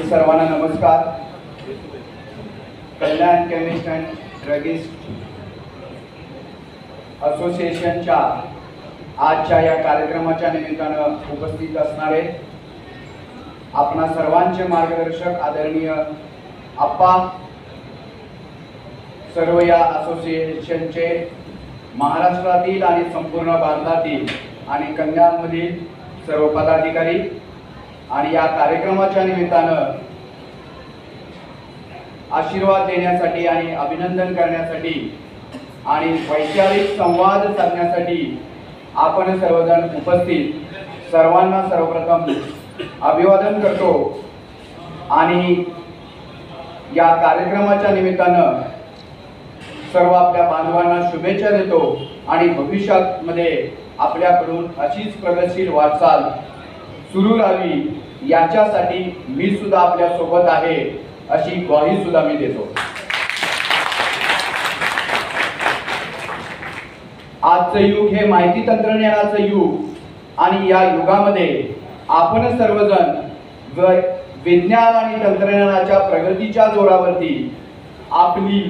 सर्वांना नमस्कार. कल्याण chemist and druggist असोसिएशनच्या आजच्या या कार्यक्रमाच्या निमित्तानं उपस्थित असणारे आपणा सर्वांचे मार्गदर्शक आदरणीय आप्पा, सर्व या असोसिएशनचे महाराष्ट्रातील आणि संपूर्ण भारतातील आणि कल्याणमधील सर्व पदाधिकारी आणि या कार्यक्रमाच्या निमित्तानं आशीर्वाद देण्यासाठी आणि अभिनंदन करण्यासाठी आणि वैचारिक संवाद साधण्यासाठी आपण सर्वजण उपस्थित, सर्वांना सर्वप्रथम अभिवादन करतो आणि या कार्यक्रमाच्या निमित्तानं सर्व आपल्या बांधवांना शुभेच्छा देतो आणि भविष्यामध्ये आपल्याकडून अशीच प्रगतशील वाटचाल सुरू राहावी याच्यासाठी मी सुद्धा आपल्या सोबत आहे अशी ग्वाही सुद्धा मी देतो. आजचं युग हे माहिती तंत्रज्ञानाचं युग आणि या युगामध्ये आपण सर्वजण विज्ञान आणि तंत्रज्ञानाच्या प्रगतीच्या जोरावरती आपली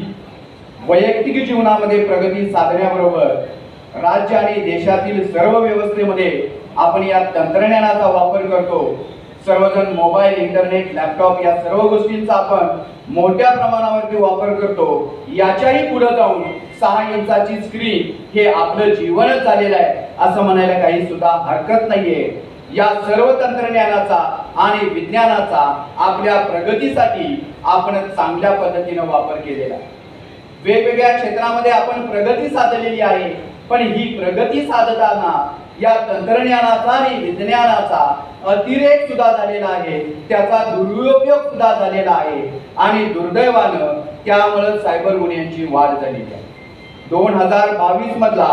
वैयक्तिक जीवनामध्ये प्रगती साधण्याबरोबर राज्य आणि देशातील सर्व व्यवस्थेमध्ये आपण या तंत्रज्ञानाचा वापर करतो. सर्वजण मोबाईल, इंटरनेट, लॅपटॉप या सर्व गोष्टींचा आपण मोठ्या प्रमाणावरती वापर करतो. याच्याही पुढे जाऊन 6 इंचाची स्क्रीन हे आपलं जीवनच झालेलं आहे असं म्हणायला काही सुद्धा हरकत नाहीये. या सर्व तंत्रज्ञानाचा आणि विज्ञानाचा आपल्या प्रगतीसाठी आपण चांगल्या पद्धतीने वापर केलेला आहे. वेगवेगळ्या क्षेत्रामध्ये आपण प्रगती साधलेली आहे, पण ही प्रगती साधताना या तंत्रज्ञानाचा आणि विज्ञानाचा अतिरेक सुद्धा झालेला आहे, त्याचा दुरुपयोग सुद्धा झालेला आहे आणि दुर्दैवानं त्यामुळे सायबर गुन्ह्यांची वाढ झालेली आहे. 2022 मधला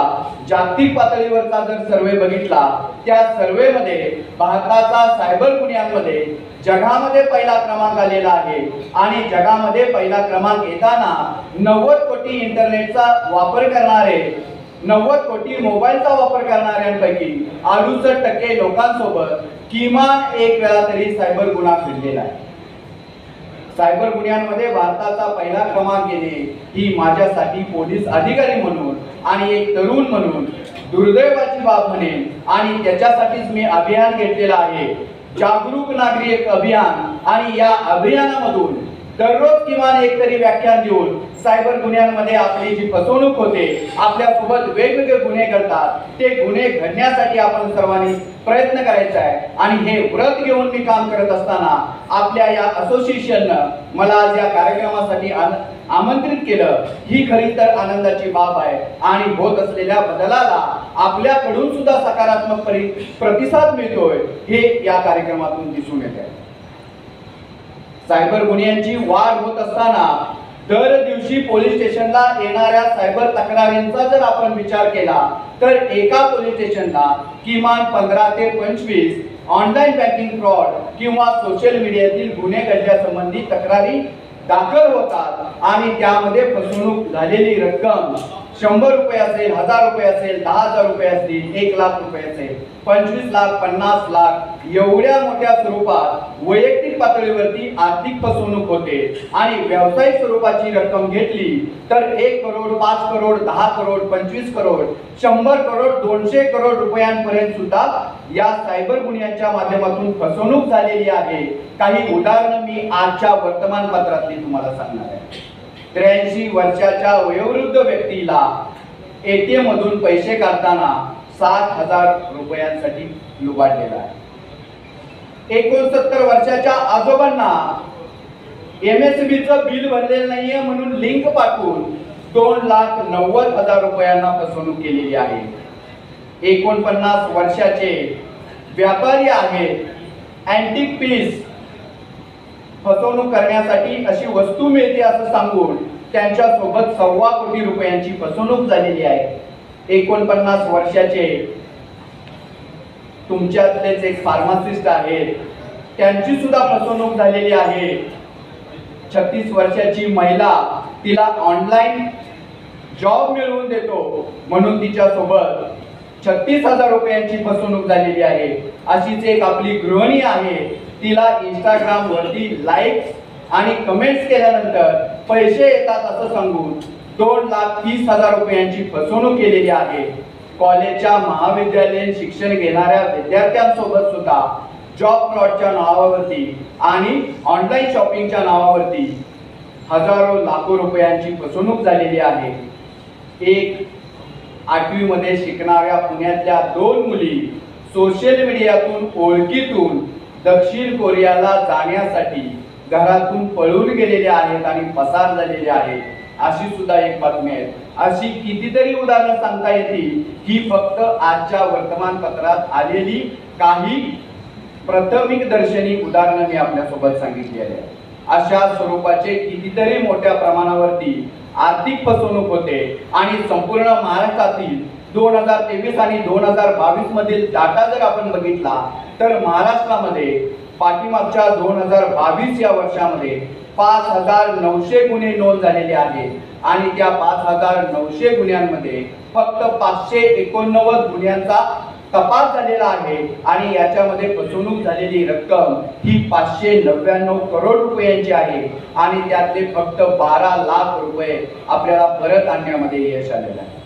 जागतिक पातळीवरचा जर सर्वे बघितला, त्या सर्वेमध्ये भारताचा सायबर गुन्ह्यांमध्ये जगामध्ये पहिला क्रमांक आलेला आहे आणि जगामध्ये पहिला क्रमांक येताना 90 कोटी इंटरनेटचा वापर करणारे, 90 कोटी मोबाईलचा वापर करणाऱ्यांपैकी 68% लोकांसोबत किमान एक वेळा तरी सायबर गुन्हा घडलेला आहे. सायबर गुन्ह्यांमध्ये भारताचा पहिला क्रमांक येणे ही माझ्यासाठी पोलीस अधिकारी म्हणून आणि एक तरुण म्हणून दुर्दैवाची बाब म्हणेन आणि त्याच्यासाठीच मी अभियान घेतलेला आहे, जागरूक नागरिक अभियान. आणि या अभियानामधून दररोज किमान एक तरी व्याख्यान देऊन सायबर गुन्ह्यांमध्ये आपली जी फसवणूक होते, आपल्यासोबत वेगवेगळे गुन्हे घडतात, ते गुन्हे घडण्यासाठी आपण सर्वांनी प्रयत्न करायचा आहे. आणि हे व्रत घेऊन मी काम करत असताना आपल्या या असोसिएशननं मला आज या कार्यक्रमासाठी आमंत्रित केलं, ही खरी तर आनंदाची बाब आहे. आणि होत असलेल्या बदलाला आपल्याकडून सुद्धा सकारात्मक प्रतिसाद मिळतोय हे या कार्यक्रमातून दिसून येत आहे. सायबर गुन्ह्यांची वाढ होत असताना दर दिवशी पोलीस स्टेशनला येणाऱ्या सायबर तक्रारींचा जर आपण विचार केला तर एका पोलीस स्टेशनला किमान 15 ते 25 ऑनलाईन बँकिंग फ्रॉड किंवा सोशल मीडियातील गुन्हे घडल्यासंबंधी तक्रारी दाखल होतात आणि त्यामध्ये फसवणूक झालेली रक्कम 100 रुपये असेल, 1000 रुपये असेल, 10,000 रुपये असतील, 1 लाख रुपये असेल, 25 लाख, 50 लाख एवढ्या मोठ्या स्वरूपात वैयक्तिक पातळीवरती आर्थिक फसवणूक होते. आणि व्यावसायिक स्वरूपाची रक्कम घेतली तर 1 करोड, 5 करोड, 10 करोड, 25 करोड, 100 करोड, 200 करोड रुपयांपर्यंत सुद्धा या सायबर गुन्ह्यांच्या माध्यमातून फसवणूक झालेली आहे. काही उदाहरणं मी आजच्या वर्तमानपत्रातली तुम्हाला सांगणार आहे. 83 वर्षाच्या वयोवृद्ध व्यक्तीला ATM मधून पैसे काढताना 60,000 रुपयांसाठी लुबाडलेला आहे. 69 वर्षाच्या आजोबांना MSBचं बिल भरलेलं नाहीये म्हणून लिंक पाठवून 2,90,000 रुपयांना फसवणूक केलेली आहे. 49 वर्षाचे व्यापारी आहेत, अँटिक पीस फसवणूक करण्यासाठी अशी वस्तू मिळते असं सांगून त्यांच्या सोबत 1.25 कोटी रुपयांची फसवणूक झालेली आहे. 49 वर्षाचे तुमच्यातलेच एक फार्मासिस्ट आहेत, त्यांची सुद्धा फसवणूक झालेली आहे. 36 वर्षाची महिला, तिला ऑनलाईन जॉब मिळवून देतो म्हणून तिच्या सोबत 36,000 रुपयांची फसवणूक झालेली आहे. अशीच एक आपली गृहिणी आहे, तिला इंस्टाग्राम वरती लाईक्स आणि कमेंट्स केल्यानंतर पैसे येतात असं सांगून 2,30,000 रुपयांची फसवणूक केलेली आहे. कॉलेजच्या महाविद्यालयीन शिक्षण घेणाऱ्या विद्यार्थ्यांसोबत सुद्धा जॉब प्लॉटच्या नावावरती आणि ऑनलाईन शॉपिंगच्या नावावरती हजारो लाखो रुपयांची फसवणूक झालेली आहे. एक 8वी मध्ये शिकणाऱ्या पुण्यातल्या 2 मुली सोशल मीडियातून ओळखीतून दक्षिण कोरियाला जाण्यासाठी घरातून पळून गेलेल्या आहेत आणि पसार झालेल्या आहेत. अशी सुद्धा एक बातमी आहे. अशी कितीतरी उदाहरणं सांगता येतील ही फक्त आजच्या वर्तमानपत्रात आलेली काही प्राथमिक दर्शनी उदाहरणं मी आपल्यासोबत सांगितली आहे. अशा स्वरूपाचे कितीतरी मोठ्या प्रमाणावरती आर्थिक फसवणूक होते आणि संपूर्ण महाराष्ट्रातील 2023 आणि 2022 मधील डाटा जर आपण बघितला तर महाराष्ट्रामध्ये पाठीमागच्या 2022 या वर्षामध्ये 5,900 गुन्हे नोंद झालेले आहेत आणि त्या 5,900 गुन्ह्यांमध्ये फक्त 589 गुन्ह्यांचा तपास झालेला आहे आणि याच्यामध्ये फसवणूक झालेली रक्कम ही 599 करोड रुपयांची आहे आणि त्यातले फक्त 12 लाख रुपये आपल्याला परत आणण्यामध्ये यश आलेलं आहे.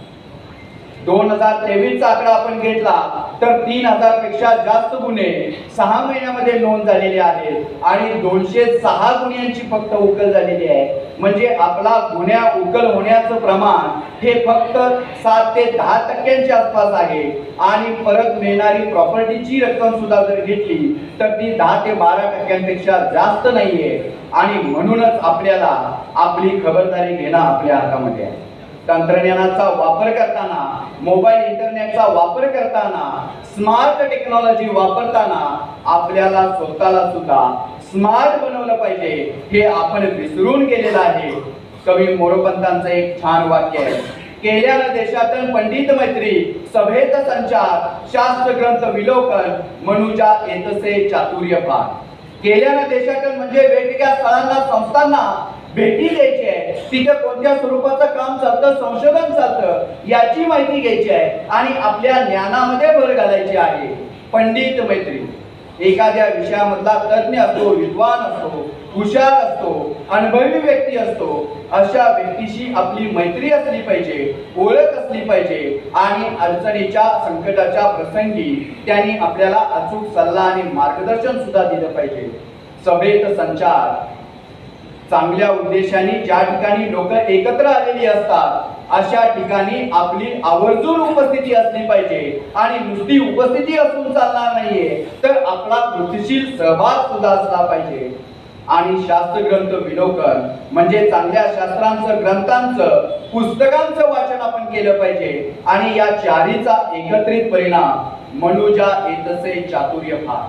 2023 चा आकडा आपण घेतला तर 3,000 पेक्षा जास्त गुन्हे 6 महिन्यामध्ये नोंद झालेले आहेत आणि 206 गुन्ह्यांची फक्त उकल झालेली आहे. म्हणजे आपला गुन्ह्या उकल होण्याचं प्रमाण हे फक्त 7 ते 10% आसपास आहे आणि परत मिळणारी प्रॉपर्टीची रक्कम सुद्धा जर घेतली तर ती 10 ते 12% जास्त नाहीये आणि म्हणूनच आपल्याला आपली खबरदारी घेणं आपल्या हातामध्ये आहे. तंत्रज्ञानाचा वापर करताना, मोबाईल इंटरनेटचा वापर करताना, स्मार्ट टेक्नॉलॉजी वापरताना आपल्याला स्वतःला सुद्धा स्मार्ट बनवलं पाहिजे हे आपण विसरून गेलेलं आहे. कवी मोरोपंतांचं एक छान वाक्य आहे, केल्यानं देशातून पंडित मैत्री, सभेत संचार, शास्त्र ग्रंथ विलोकन, मनुजा येतसे चातुर्य फार. केल्यानं देशातून म्हणजे वेगवेगळ्या स्थळांना, संस्थांना भेटी द्यायची आहे, तिथे कोणत्या स्वरूपाचं काम चालतं, संशोधन चालतं याची माहिती घ्यायची आहे आणि आपल्या ज्ञानामध्ये भर घालायची आहे. पंडित मैत्री, एखाद्या विषयामधला तज्ञ असतो, विद्वान असतो, हुशार असतो, अनुभवी व्यक्ती असतो, अशा व्यक्तीशी आपली मैत्री असली पाहिजे, ओळख असली पाहिजे आणि अडचणीच्या, संकटाच्या प्रसंगी त्यांनी आपल्याला अचूक सल्ला आणि मार्गदर्शन सुद्धा दिलं पाहिजे. सभेत संचार, चांगल्या उद्देशाने ज्या ठिकाणी लोक एकत्र आलेली असतात अशा ठिकाणी आपली आवर्जून उपस्थिती असली पाहिजे आणि नुसती उपस्थिती असून चालणार नाहीये तर आपला कृतीशील सहभाग सुद्धा असला पाहिजे. आणि शास्त्र ग्रंथ विलोकन म्हणजे चांगल्या शास्त्रांचं, ग्रंथांचं, पुस्तकांचं वाचन आपण केलं पाहिजे आणि या चारीचा एकत्रित परिणाम मनुजा येतसे चातुर्य फार.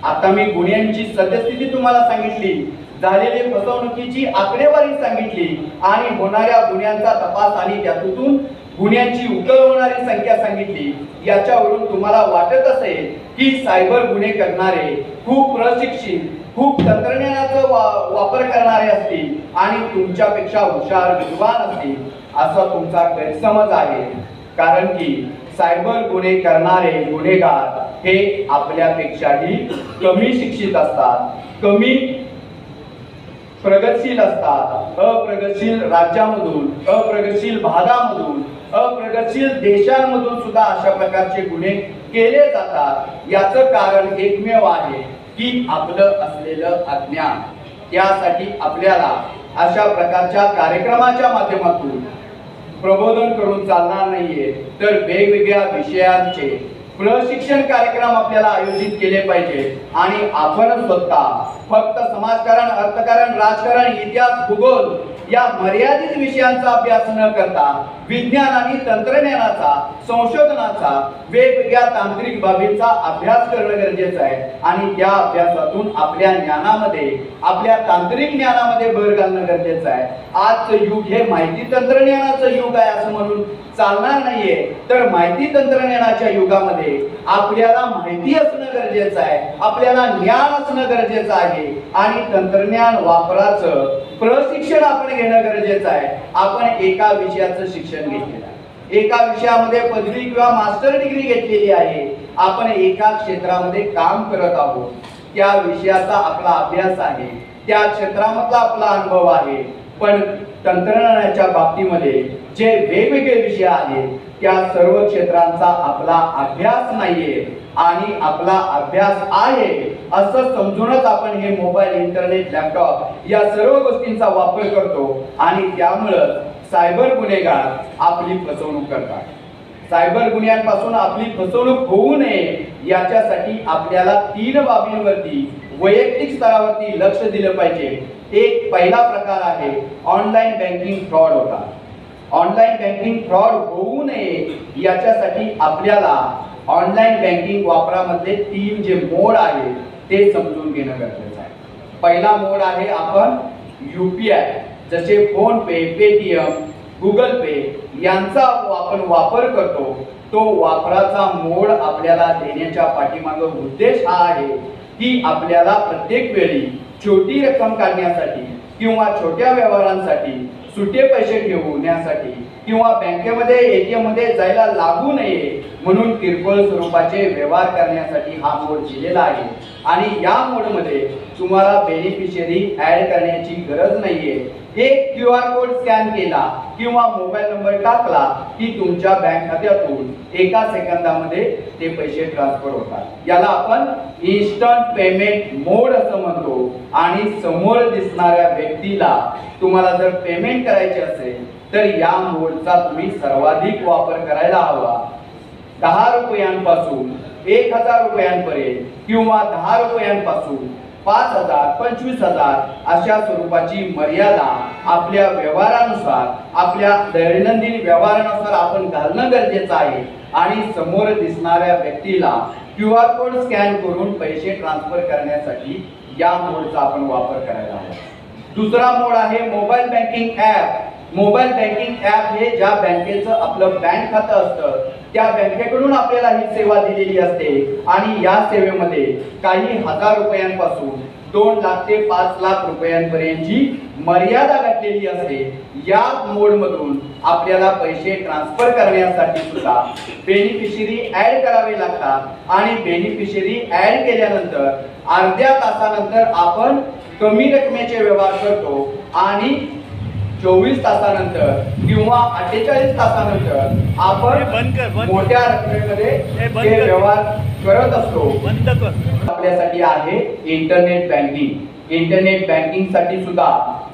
आता मी गुन्ह्यांची सद्यस्थिती तुम्हाला सांगितली, झालेली फसवणुकीची आकडेवारी सांगितली आणि होणाऱ्या गुन्ह्यांचा तपास आणि त्यातून गुन्ह्यांची उकल होणारी संख्या सांगितली. याच्यावरून तुम्हाला वाटत असेल की सायबर गुन्हे करणारे खूप प्रशिक्षित, खूप तंत्रज्ञानाचा वापर करणारे असतील आणि तुमच्यापेक्षा हुशार, विद्वान असतील असा तुमचा गैरसमज आहे. कारण की सायबर गुन्हे करणारे गुन्हेगार हे आपल्यापेक्षाही कमी शिक्षित असतात, कमी प्रगतशील असतात. अप्रगतशील राज्यामधून, अप्रगतशील भागामधून, अप्रगतशील देशांमधून सुद्धा अशा प्रकारचे गुन्हे केले जातात. याचं कारण एकमेव आहे की आपलं असलेलं अज्ञान. त्यासाठी आपल्याला अशा प्रकारच्या कार्यक्रमाच्या माध्यमातून प्रबोधन करून चालणार नाहीये तर वेगवेगळ्या विषयांचे प्रशिक्षण कार्यक्रम आपल्याला आयोजित केले पाहिजे आणि आपण स्वतः फक्त समाजकारण, अर्थकारण, राजकारण, इतिहास, भूगोल या मर्यादित विषयांचा अभ्यास न करता विज्ञान आणि तंत्रज्ञानाचा, संशोधनाचा, वेगवेगळ्या तांत्रिक बाबींचा अभ्यास करणं गरजेचं आहे आणि त्या अभ्यासातून आपल्या ज्ञानामध्ये, आपल्या तांत्रिक ज्ञानामध्ये भर घालणं गरजेचं आहे. आजचं युग हे माहिती तंत्रज्ञानाचं युग आहे असं म्हणून चालणार नाहीये तर माहिती तंत्रज्ञानाच्या युगामध्ये आपल्याला माहिती असणं गरजेचं आहे, आपल्याला ज्ञान असणं गरजेचं आहे आणि तंत्रज्ञान वापराचं प्रशिक्षण आपण घेणं गरजेचं आहे. आपण एका विषयाचं शिक्षण घेतलेलं आहे, एका विषयामध्ये पदवी किंवा मास्टर डिग्री घेतलेली आहे, आपण एका क्षेत्रामध्ये काम करत आहोत त्या विषयाचा आपला अभ्यास आहे, त्या क्षेत्रामधला आपला अनुभव आहे. पण तंत्रज्ञानाच्या बाबतीमध्ये जे वेगवेगळे विषय आहेत त्या सर्व क्षेत्रांचा आपला अभ्यास नाहीये आणि आपला अभ्यास आहे असं समजूनच आपण हे मोबाईल, इंटरनेट, लॅपटॉप या सर्व गोष्टींचा वापर करतो आणि त्यामुळं सायबर गुन्हेगार आपली फसवणूक करतात. सायबर गुन्ह्यांपासून आपली फसवणूक होऊ नये याच्यासाठी आपल्याला 3 बाबींवरती वैयक्तिक स्तरावरती लक्ष दिलं पाहिजे. एक पहिला प्रकार आहे ऑनलाईन बँकिंग फ्रॉड होता. ऑनलाईन बँकिंग फ्रॉड होऊ नये याच्यासाठी आपल्याला ऑनलाईन बँकिंग वापरामधले 3 जे मोड आहेत ते समजून घेणं गरजेचं आहे. पहिला मोड आहे आपण UPI, जसे फोन पे, पेटीएम, गुगल पे यांचा आपण वापर करतो. तो वापराचा मोड आपल्याला देण्याच्या पाठीमागे उद्देश हा आहे की आपल्याला प्रत्येक वेळी छोटी रक्कम काढण्यासाठी किंवा छोट्या व्यवहारांसाठी सुटे पैसे ठेवण्यासाठी किंवा बँकेमध्ये ATM मध्ये जायला लागू नये म्हणून किरकोळ स्वरूपाचे व्यवहार करण्यासाठी हा मोड दिलेला आहे. आणि या मोडमध्ये तुम्हाला बेनिफिशियरी ऍड करण्याची गरज नाहीये. एक QR कोड स्कॅन केला किंवा मोबाईल नंबर टाकला की तुमच्या बँक खात्यातून एका सेकंदामध्ये ते पैसे ट्रान्सफर होतात. याला आपण इन्स्टंट पेमेंट मोड असं म्हणतो. आणि समोर दिसणाऱ्या व्यक्तीला तुम्हाला जर पेमेंट करायचे असेल तर या मोडचा तुम्ही सर्वाधिक वापर करायला हवा. 10 रुपयांपासून 1000 रुपयांपर्यंत किंवा 10 रुपयांपासून 5000, 25,000 अशा स्वरूपाची मर्यादा आपल्या व्यवहारानुसार, आपल्या दैनंदिन व्यवहारानुसार आपण घालणं गरजेचं आहे. आणि समोर दिसणाऱ्या व्यक्तीला QR कोड स्कॅन करून पैसे ट्रान्सफर करण्यासाठी या मोडचा आपण वापर करायला हवा. दुसरा मोड आहे mobile banking app. Mobile banking app हे ज्या बँकेचं आपलं बँक खातं असतं त्या बँकेकडून आपल्याला ही सेवा दिलेली असते आणि या सेवेमध्ये काही हजार रुपयांपासून 2 लाख ते 5 लाख रुपयांपर्यंतची मर्यादा घातलेली असते. या मोड मधून आपल्याला पैसे ट्रान्सफर करण्यासाठी सुद्धा बेनिफिशियरी ऍड करावे लागतात आणि बेनिफिशियरी ऍड केल्यानंतर अर्ध्या तासानंतर आपण कमी रकमेचे व्यवहार करतो आणि 24 तासानंतर किंवा 48 तासानंतर आपण मोठ्या रकमेमध्ये व्यवहार करत असतो. आपल्यासाठी आहे इंटरनेट बँकिंग. इंटरनेट बँकिंग साठी सुद्धा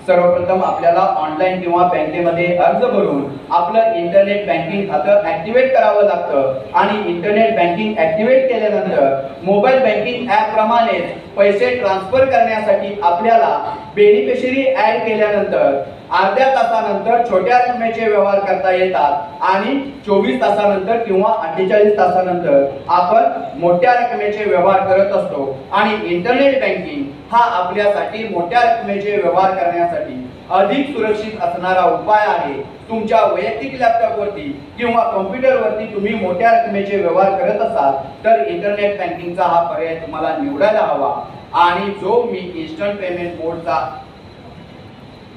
सर्वप्रथम आपल्याला ऑनलाईन किंवा बँकेमध्ये अर्ज भरून आपलं इंटरनेट बँकिंग खातं ऍक्टिव्हेट करावं लागतं आणि इंटरनेट बँकिंग ऍक्टिव्हेट केल्यानंतर मोबाईल बँकिंग ऍप प्रमाणे पैसे ट्रान्सफर करण्यासाठी आपल्याला बेनिफिशियरी ऍड केल्यानंतर अर्ध्या तासानंतर छोट्या रकमेचे व्यवहार करता येतात आणि 24 तासानंतर किंवा 48 तासानंतर आपण मोठ्या रकमेचे व्यवहार करत असतो. आणि इंटरनेट बँकिंग हा आपल्यासाठी मोठ्या रकमेचे व्यवहार करण्यासाठी अधिक सुरक्षित असणारा उपाय आहे. तुमच्या वैयक्तिक लॅपटॉपवरती किंवा कॉम्प्युटरवरती तुम्ही मोठ्या रकमेचे व्यवहार करत असाल तर इंटरनेट बँकिंगचा हा पर्याय तुम्हाला निवडायला हवा. आणि जो मी इन्स्टंट पेमेंट मोडचा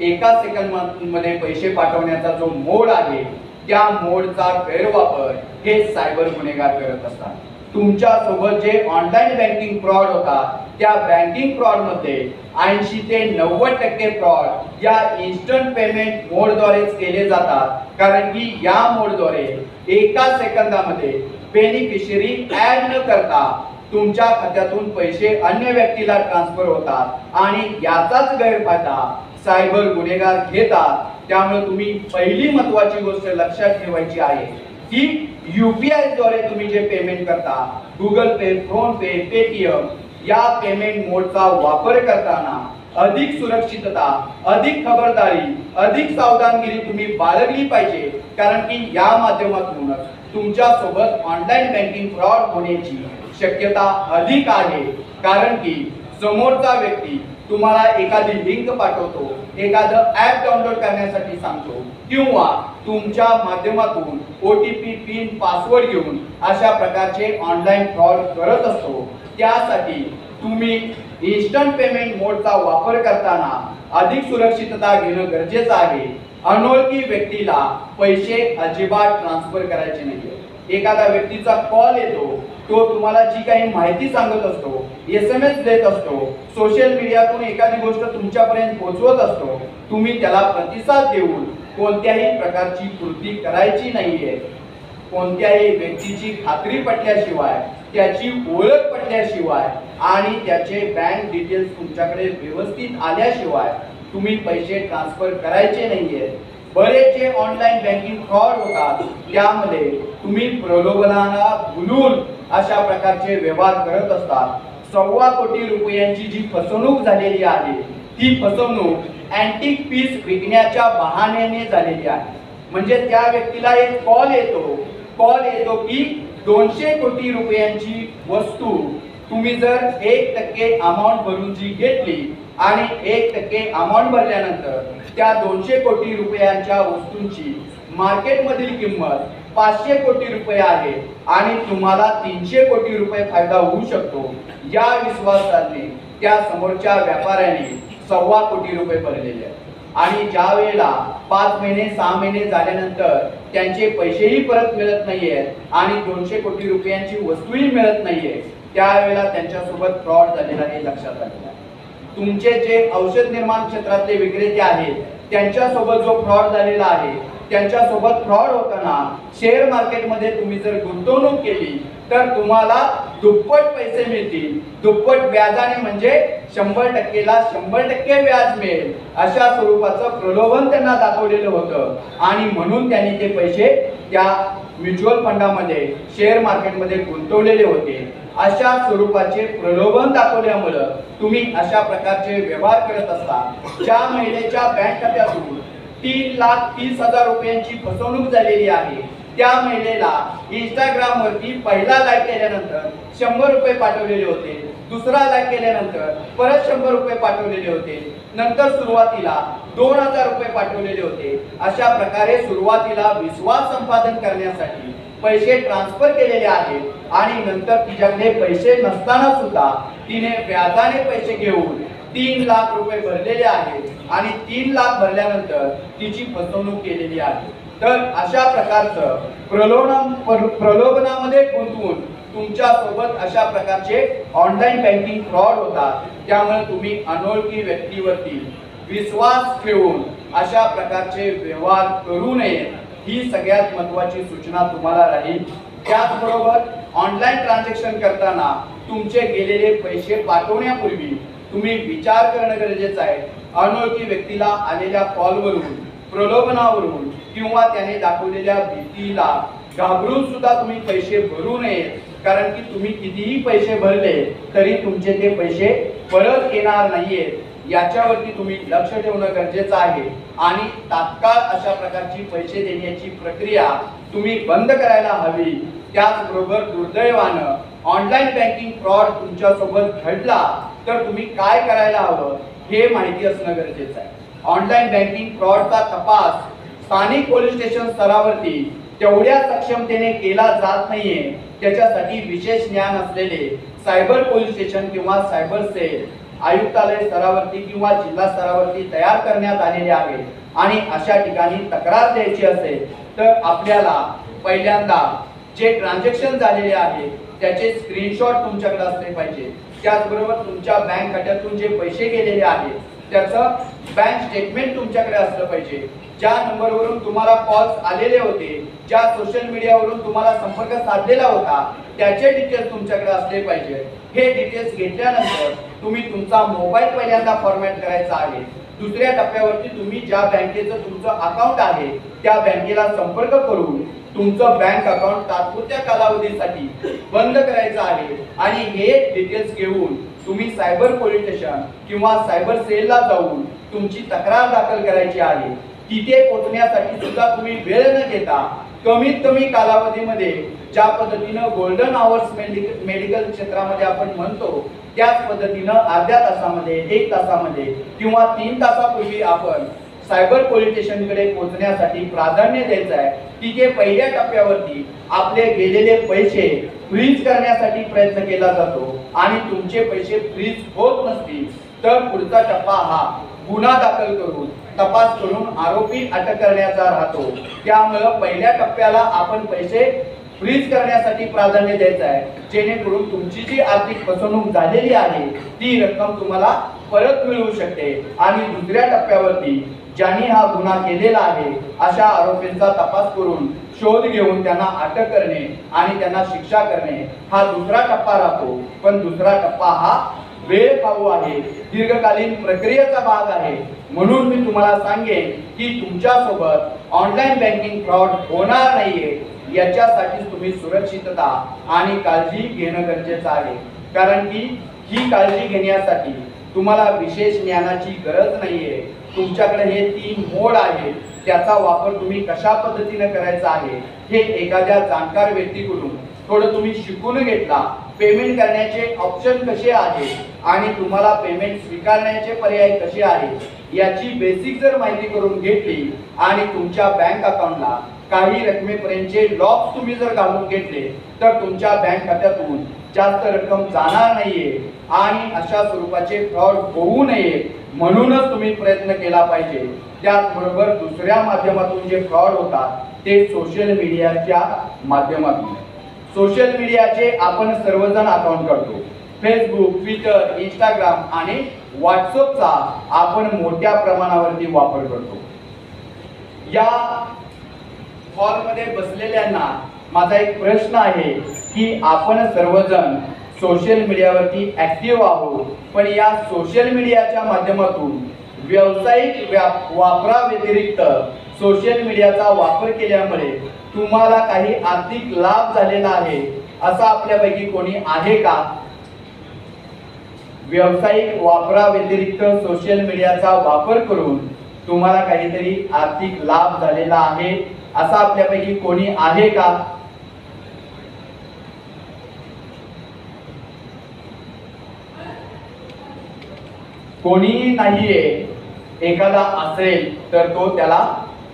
एका सेकंद मध्ये पैसे पाठवण्याचा जो मोड आहे त्या मोडचा गैरवापर हे सायबर गुन्हेगार करत असतात. तुमच्या सोबत जे ऑनलाईन बँकिंग फ्रॉड होता त्या बँकिंग फ्रॉड मध्ये 80 ते 90% फ्रॉड या इन्स्टंट पेमेंट मोडद्वारेच केले जातात. कारण की या मोडद्वारे एका सेकंदामध्ये बेनिफिशियरी ऍड न करता तुमच्या खात्यातून पैसे अन्य व्यक्तीला ट्रान्सफर होतात आणि याचाच गैरफायदा सायबर गुन्हेगार घेतात. त्यामुळे तुम्ही पहिली महत्त्वाची गोष्ट लक्षात ठेवायची आहे की UPI द्वारे तुम्ही जे पेमेंट करता, गुगल पे, फोन पे, पेटीएम या पेमेंट मोडचा वापर करताना अधिक सुरक्षितता, अधिक खबरदारी, अधिक सावधानगिरी तुम्ही बाळगली पाहिजे. कारण की या माध्यमातूनच तुमच्या सोबत ऑनलाईन बँकिंग फ्रॉड होण्याची शक्यता अधिक आहे. कारण की समोरचा व्यक्ती तुम्हाला एखादी लिंक पाठवतो, एखादं ऍप डाउनलोड करण्यासाठी सांगतो किंवा तुमच्या माध्यमातून OTP, पिन, पासवर्ड घेऊन अशा प्रकारचे ऑनलाईन फ्रॉड करत असतो. त्यासाठी तुम्ही इन्स्टंट पेमेंट मोडचा वापर करताना अधिक सुरक्षितता घेणं गरजेचं आहे. अनोळखी व्यक्तीला पैसे अजिबात ट्रान्सफर करायचे नाही. एखाद्या व्यक्तीचा कॉल येतो, तो तुम्हाला जी काही माहिती सांगत असतो, SMS देत असतो, सोशल मीडियातून एखादी गोष्ट तुमच्यापर्यंत पोहोचवत असतो, तुम्ही त्याला प्रतिसाद देऊन कोणत्याही प्रकारची कृती करायची नाहीये. कोणत्याही व्यक्तीची खात्री पटल्याशिवाय, त्याची ओळख पटल्याशिवाय आणि त्याचे बँक डिटेल्स तुमच्याकडे व्यवस्थित आल्याशिवाय तुम्ही पैसे ट्रान्सफर करायचे नाहीये. बरेचसे ऑनलाईन बँकिंग फ्रॉड होतात, त्यामध्ये तुम्ही प्रलोभनाला भुलून अशा प्रकारचे व्यवहार करत असतात. 1.25 कोटी रुपयांची जी फसवणूक झालेली आहे, ती फसवणूक अँटिक पीस विकण्याच्या बहाण्याने झालेली आहे. म्हणजे त्या व्यक्तीला एक कॉल येतो की 200 कोटी रुपयांची वस्तू तुम्ही जर 1% अमाऊंट भरून जी घेतली आणि 1% अमाऊंट भरल्यानंतर त्या 200 कोटी रुपयांच्या वस्तूंची मार्केटमधील किंमत 500 कोटी रुपये आहे आणि तुम्हाला 300 कोटी रुपये फायदा होऊ शकतो, या विश्वासाने त्या समोरच्या व्यापाऱ्याने 1.25 कोटी रुपये भरलेले आहेत. आणि ज्या वेळेला 5 महिने 6 महिने झाल्यानंतर त्यांचे पैसेही परत मिळत नाहीयेत आणि 200 कोटी रुपयांची वस्तूही मिळत नाहीये, त्यावेळेला त्यांच्यासोबत फ्रॉड झालेला हे लक्षात आलेलं आहे. तुमचे जे औषध निर्माण क्षेत्रातले विक्रेते आहेत, त्यांच्यासोबत जो फ्रॉड झालेला आहे, त्यांच्यासोबत फ्रॉड होताना शेअर मार्केटमध्ये तुम्ही जर गुंतवणूक केली तर तुम्हाला दुप्पट पैसे मिळतील, दुप्पट व्याजाने, म्हणजे 100%ला 100% व्याज मिळेल, अशा स्वरूपाचं प्रलोभन त्यांना दाखवलेलं होतं. आणि म्हणून त्यांनी ते पैसे त्या म्युच्युअल फंडामध्ये, शेअर मार्केटमध्ये गुंतवलेले होते. अशा स्वरूपाचे प्रलोभन दाखवल्यामुळं तुम्ही अशा प्रकारचे व्यवहार करत असता. ज्या महिलेच्या बँक खात्यातून 3,30,000 रुपयांची फसवणूक झालेली आहे, त्या महिलेला इंस्टाग्राम वरती पहिला लाईक केल्यानंतर 100 रुपये पाठवलेले होते, दुसरा लाईक केल्यानंतर परत 100 रुपये पाठवलेले होते, नंतर सुरुवातीला 2,000 रुपये पाठवलेले होते. अशा प्रकारे सुरुवातीला विश्वास संपादन करण्यासाठी पैसे ट्रान्सफर केलेले आहेत आणि नंतर तिच्याकडे पैसे नसताना सुद्धा तिने व्याजाने पैसे घेऊन 3 लाख रुपये भरलेले आहेत आणि 3 लाख भरल्यानंतर तिची फसवणूक केलेली आहे. तर अशा प्रकारचं प्रलोभनामध्ये गुंतवून तुमच्या सोबत अशा प्रकारचे ऑनलाईन बँकिंग फ्रॉड होतात. त्यामुळे तुम्ही अनोळखी व्यक्तीवरती विश्वास ठेवून अशा प्रकारचे व्यवहार करू नये, ही सगळ्यात महत्त्वाची सूचना तुम्हाला राहील. त्याचबरोबर ऑनलाईन ट्रान्झॅक्शन करताना तुमचे गेलेले पैसे पाठवण्यापूर्वी तुम्ही विचार करणं गरजेचं आहे. अनोळखी व्यक्तीला आलेल्या कॉलवरून, प्रलोभनावरून किंवा त्याने दाखवलेल्या भीतीला घाबरून सुद्धा तुम्ही पैसे भरू नये, कारण की तुम्ही कितीही पैसे भरले तरी तुमचे ते पैसे परत येणार नाहीयेत, याच्यावरती तुम्ही लक्ष ठेवणं गरजेचं आहे. आणि तात्काळ अशा प्रकारची पैसे देण्याची प्रक्रिया तुम्ही बंद करायला हवी. त्याचबरोबर दुर्दैवानं ऑनलाईन बँकिंग फ्रॉड तुमच्यासोबत घडला तर तुम्ही काय करायला हवं हे माहिती असणं गरजेचं आहे. ऑनलाईन बँकिंग फ्रॉडचा तपास स्थानिक पोलीस स्टेशन स्तरावरती तेवढ्या सक्षमतेने केला जात नाहीये. त्याच्यासाठी विशेष ज्ञान असलेले सायबर पोलीस स्टेशन किंवा सायबर सेल आयुक्तालय स्तरावरती किंवा जिल्हा स्तरावरती तयार करण्यात आलेले आहे. आणि अशा ठिकाणी तक्रार द्यायची असेल तर आपल्याला पहिल्यांदा जे ट्रान्झॅक्शन झालेले आहे त्याचे स्क्रीनशॉट तुमच्याकडे असले पाहिजे. त्याचबरोबर तुमच्या बँक खात्यातून जे पैसे गेलेले आहेत त्याचं बँक स्टेटमेंट तुमच्याकडे असलं पाहिजे. ज्या नंबरवरून तुम्हाला कॉल्स आलेले होते, ज्या सोशल मीडियावरून तुम्हाला संपर्क साधलेला होता, त्याचे डिटेल्स तुमच्याकडे असले पाहिजे. हे डिटेल्स घेतल्यानंतर तुम्ही तुमचा मोबाईल पहिल्यांदा फॉर्मॅट करायचा आहे. दुसऱ्या टप्प्यावरती तुम्ही ज्या बँकेचं तुमचं अकाउंट आहे त्या बँकेला संपर्क करून तुमचं बँक अकाउंट तात्पुरत्या कालावधीसाठी बंद करायचं आहे. आणि हे डिटेल्स घेऊन तुम्ही सायबर पोलीस स्टेशन किंवा सायबर सेलला जाऊन तुमची तक्रार दाखल करायची आहे. तिथे पोहोचण्यासाठी सुद्धा तुम्ही वेळ न घेता कमीत कमी कालावधीमध्ये, ज्या पद्धतीनं गोल्डन आवर्स मेडिकल क्षेत्रामध्ये आपण म्हणतो त्याच पद्धतीनं अर्ध्या तासामध्ये, 1 तासामध्ये किंवा 3 तासापूर्वी आपण सायबर पोलीस स्टेशनकडे पोहोचण्यासाठी प्राधान्य द्यायचं आहे. तिथे पहिल्या टप्प्यावरती आपले गेलेले पैसे फ्रीज करण्यासाठी प्रयत्न केला जातो आणि तुमचे पैसे फ्रीज होत नसतील तर पुढचा टप्पा हा गुन्हा दाखल करून तपास करून आरोपी अटक करण्याचा राहतो. त्यामुळे पहिल्या टप्प्याला आपण पैसे फ्रीज करण्यासाठी प्राधान्य द्यायचं आहे, जेणेकरून तुमची जी आर्थिक फसवणूक झालेली आहे ती रक्कम तुम्हाला परत मिळू शकते। आणि दुसऱ्या टप्प्यावरती ज्यांनी हा गुन्हा केलेला आहे अशा आरोपींचा तपास करून शोध घेऊन त्यांना अटक करणे आणि त्यांना शिक्षा करणे हा दुसरा टप्पा राहतो। पण दुसरा टप्पा हा वेळ खाऊ आहे, दीर्घकालीन प्रक्रियेचा भाग आहे। म्हणून मी तुम्हाला सांगेन की तुमच्या सोबत ऑनलाईन बँकिंग फ्रॉड होणार नाहीये, याच्यासाठी तुम्ही सुरक्षितता आणि काळजी घेणं गरजेचं आहे। कारण की ही काळजी घेण्यासाठी तुम्हाला विशेष ज्ञानाची गरज नाहीये। तुमच्याकडे हे 3 मोड आहेत, त्याचा वापर तुम्ही कशा पद्धतीने करायचा आहे हे एखाद्या जाणकार व्यक्तीकडून थोडं तुम्ही शिकून घेतला, पेमेंट करण्याचे ऑप्शन कसे आहेत आणि तुम्हाला पेमेंट स्वीकारण्याचे पर्याय कसे आहेत याची बेसिक जर माहिती करून घेतली आणि तुमच्या बँक अकाउंटला काही रकमेपर्यंतचे लॉक तुम्ही जर घालून घेतले तर तुमच्या बँक खात्यातून जास्त रक्कम जाणार नाहीये आणि अशा स्वरूपाचे फ्रॉड होऊ नये म्हणूनच तुम्ही प्रयत्न केला पाहिजे। त्याचबरोबर दुसऱ्या माध्यमातून जे फ्रॉड होतात ते सोशल मीडियाच्या माध्यमातून। सोशल मीडियाचे आपण सर्वजण अकाउंट करतो, फेसबुक, ट्विटर, इंस्टाग्राम आणि व्हॉट्सअपचा आपण मोठ्या प्रमाणावरती वापर करतो। या हॉलमध्ये बसलेल्यांना माझा एक प्रश्न आहे की आपण सर्वजण सोशल मीडियावरती ऍक्टिव्ह आहोत, पण या सोशल मीडियाच्या माध्यमातून व्यावसायिक वापराव्यतिरिक्त सोशल मीडियाचा वापर केल्यामुळे तुम्हाला काही आर्थिक लाभ झालेला आहे असा आपल्यापैकी कोणी आहे का? व्यावसायिक वापराव्यतिरिक्त सोशल मीडियाचा वापर करून तुम्हाला काहीतरी आर्थिक लाभ झालेला आहे असा आपल्यापैकी कोणी आहे का? कोणीही नाहीये। एखादा असेल तर तो त्याला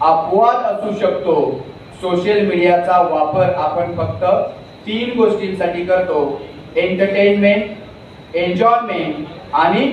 अपवाद असू शकतो। सोशल मीडियाचा वापर आपण फक्त 3 गोष्टींसाठी करतो, एंटरटेनमेंट, एन्जॉयमेंट आणि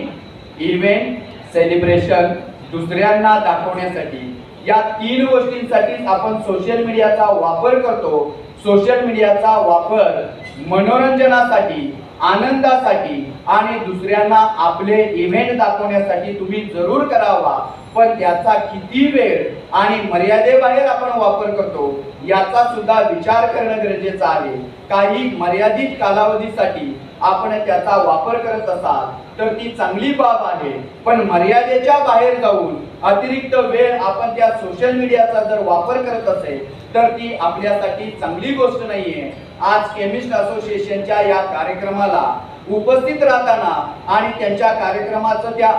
इव्हेंट सेलिब्रेशन, दुसऱ्यांना दाखवण्यासाठी। या 3 गोष्टींसाठी आपण सोशल मीडियाचा वापर करतो। सोशल मीडियाचा वापर मनोरंजनासाठी, आनंदासाठी आणि दुसऱ्यांना आपले इव्हेंट दाखवण्यासाठी तुम्ही जरूर करावा, पण त्याचा किती वेळ आणि मर्यादेबाहेर आपण वापर करतो याचा सुद्धा विचार करणं गरजेचं आहे। काही मर्यादित कालावधीसाठी आपण त्याचा वापर करत असाल तर ती चांगली बाब आहे, पण मर्यादेच्या बाहेर जाऊन अतिरिक्त वेळ आपण त्या सोशल मीडियाचा जर वापर करत असेल तर ती आपल्यासाठी चांगली गोष्ट नाहीये। आज केमिस्ट असोसिएशनच्या या कार्यक्रमाला उपस्थित राहताना आणि त्यांच्या कार्यक्रमाचं त्या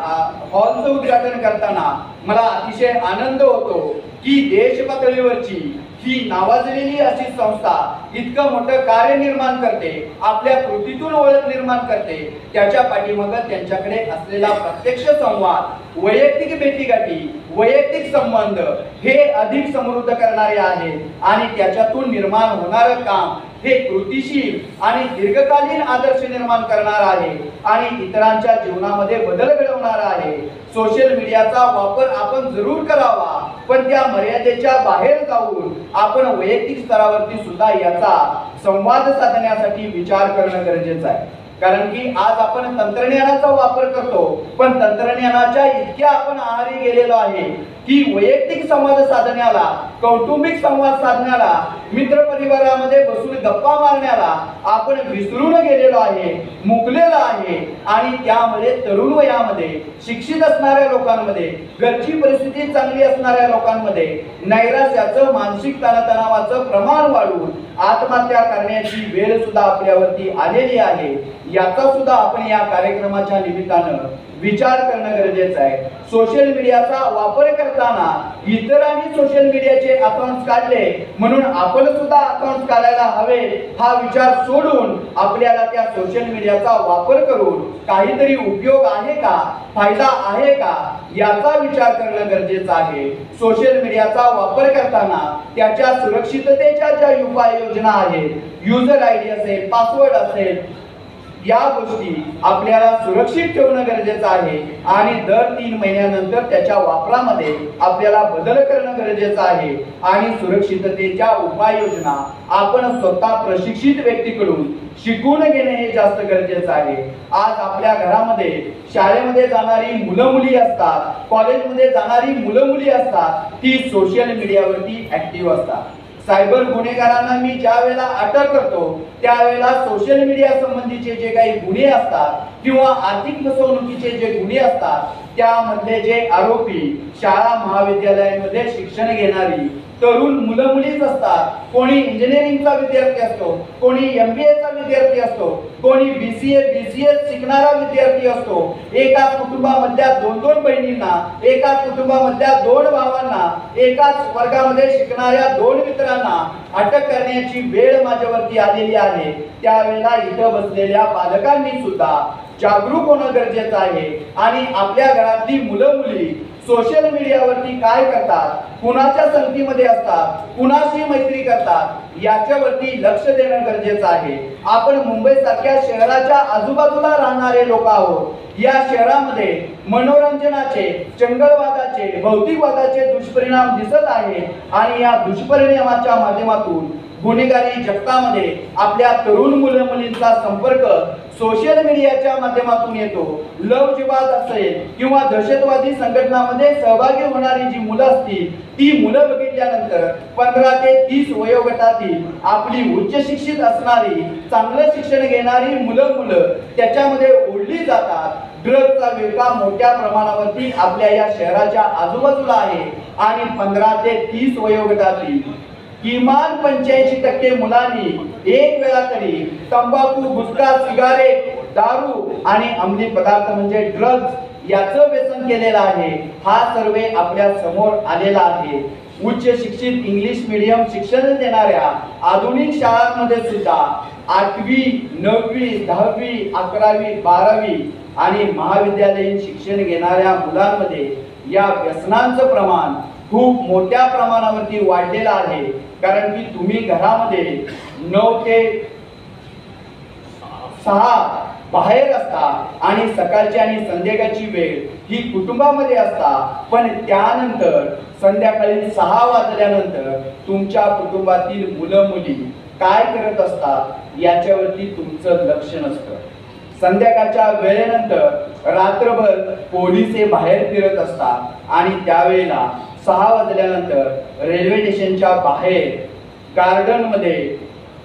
हॉलचं उद्घाटन करताना मला अतिशय आनंद होतो की देश पातळीवरची ही नावाजलेली अशी संस्था इतकं मोठं कार्य निर्माण करते, आपल्या कृतीतून ओळख निर्माण करते। त्याच्या पाठीमागे त्यांच्याकडे असलेला प्रत्यक्ष संवाद, वैयक्तिक भेटीगाठी, वैयक्तिक संबंध हे अधिक समृद्ध करणारे आहेत आणि त्याच्यातून निर्माण होणारं काम हे कृतीशील आणि दीर्घकालीन आदर्श निर्माण करणार आहे आणि इतरांच्या जीवनामध्ये बदल घडवणार आहे। सोशल मीडियाचा वापर आपण जरूर करावा, पण त्या मर्यादेच्या बाहेर जाऊन आपण वैयक्तिक स्तरावरती सुद्धा याचा संवाद साधण्यासाठी विचार करणं गरजेचं आहे। कारण की आज आपण तंत्रज्ञानाचा वापर करतो, पण तंत्रज्ञानाच्या इतक्या आपण आहारी गेलेलो आहे की वैयक्तिक संवाद साधण्याला, कौटुंबिक संवाद साधण्याला, मित्र परिवारामध्ये बसून गप्पा मारण्याला आपण विसरून गेलेलो आहे, मुकलेलो आहे। आणि त्यामुळे तरुण वयामध्ये शिक्षित असणाऱ्या लोकांमध्ये, घरची परिस्थिती चांगली असणाऱ्या लोकांमध्ये नैराश्याचं, मानसिक तणावाचं प्रमाण वाढून आत्महत्या करण्याची वेळ सुद्धा आपल्यावरती आलेली आहे। याचा सुद्धा आपण या कार्यक्रमाच्या निमित्तानं विचार करणं गरजेचं आहे। सोशल मीडियाचा वापर करताना इतरांनी सोशल मीडियाचे अकाउंट काढले म्हणून आपण सुद्धा अकाउंट काढायला हवे हा विचार सोडून आपल्याला त्या सोशल मीडियाचा वापर करून काहीतरी उपयोग आहे का, फायदा आहे का याचा विचार करणं गरजेचं आहे। सोशल मीडियाचा वापर करताना त्याच्या सुरक्षिततेच्या ज्या उपाययोजना आहेत, युजर आयडी असेल, पासवर्ड असेल, या गोष्टी आपल्याला सुरक्षित ठेवणं गरजेचं आहे आणि दर 3 महिन्यानंतर त्याच्या वापरामध्ये आपल्याला बदल करणं गरजेचं आहे आणि सुरक्षिततेच्या उपाययोजना आपण स्वतः प्रशिक्षित व्यक्तीकडून शिकून घेणे हे जास्त गरजेचं आहे। आज आपल्या घरामध्ये शाळेमध्ये जाणारी मुलं मुली असतात, कॉलेजमध्ये जाणारी मुलं मुली असतात, ती सोशल मीडियावरती ऍक्टिव्ह असतात। सायबर गुन्हेगारांना मी ज्या वेळेला अटक करतो त्यावेळेला सोशल मीडिया संबंधीचे जे काही गुन्हे असतात किंवा आर्थिक फसवणुकीचे जे गुन्हे असतात त्यामधले जे आरोपी शाळा महाविद्यालयामध्ये शिक्षण घेणारी तरुण मुलं मुलीच असतात। कोणी इंजिनिअरिंगचा विद्यार्थी असतो, कोणी MBA चा विद्यार्थी असतो, कोणी BCA BCS शिकणारा विद्यार्थी असतो। एकाच कुटुंबामधल्या 2-2 बहिणींना, एकाच कुटुंबामधल्या 2 भावांना, एकाच वर्गामध्ये शिकणाऱ्या 2 मित्रांना अटक करण्याची वेळ माझ्यावरती आलेली आहे। त्यावेळेला इथं बसलेल्या पालकांनी सुद्धा जागरूक होणं गरजेचं आहे आणि आपल्या घरातली मुलं मुली सोशल मीडियावरती काय करतात, कुणाच्या संगतीमध्ये असतात, कुणाशी मैत्री करतात याच्यावरती लक्ष देणं गरजेचं आहे। आपण मुंबई सारख्या शहराच्या आजूबाजूला राहणारे लोक आहोत। या शहरामध्ये मनोरंजनाचे, चंगळवादाचे, भौतिकवादाचे दुष्परिणाम दिसत आहेत आणि या दुष्परिणामाच्या माध्यमातून गुन्हेगारी जगतामध्ये आपल्या तरुण मुलं मुलींचा संपर्क सोशल मीडियाच्या माध्यमातून येतो। लव जिहाद असेल किंवा दहशतवादी संघटनांमध्ये सहभागी होणारी जी मुलं असतील ती मुलं बघितल्यानंतर 15 ते 30 वयोगटातील आपली उच्च शिक्षित असणारी, चांगलं शिक्षण घेणारी मुलं त्याच्यामध्ये ओढली जातात। ड्रग्जचा विळखा मोठ्या प्रमाणावरती आपल्या या शहराच्या आजूबाजूला आहे आणि 15 ते 30 वयोगटातील किमान 85% मुलांनी एक वेळा तरी तंबाखू, गुटखा, सिगारेट, दारू आणि अंमली पदार्थ म्हणजे ड्रग्ज याचं व्यसन केलेलं आहे। हा सर्वे आपल्या समोर आलेला आहे। उच्च शिक्षित इंग्लिश मीडियम शिक्षण देणाऱ्या आधुनिक शाळांमध्ये सुद्धा 8वी, 9वी, 10वी, 11वी, 12वी आणि महाविद्यालयीन शिक्षण घेणाऱ्या मुलांमध्ये या व्यसनांचं प्रमाण खूप मोठ्या प्रमाणावरती वाढलेलं आहे। कारण की तुम्ही घरामध्ये 9 ते 6 बाहेर असता आणि सकाळची आणि संध्याकाळची वेळ ही कुटुंबामध्ये असता, पण त्यानंतर संध्याकाळी 6 वाजल्यानंतर तुमच्या कुटुंबातील मुलं मुली काय करत असतात याच्यावरती तुमचं लक्ष नसतं। संध्याकाळच्या वेळेनंतर रात्रभर पोलीस हे बाहेर फिरत असतात आणि त्यावेळेला 6 वाजल्यानंतर रेल्वे स्टेशनच्या बाहेर गार्डन मध्ये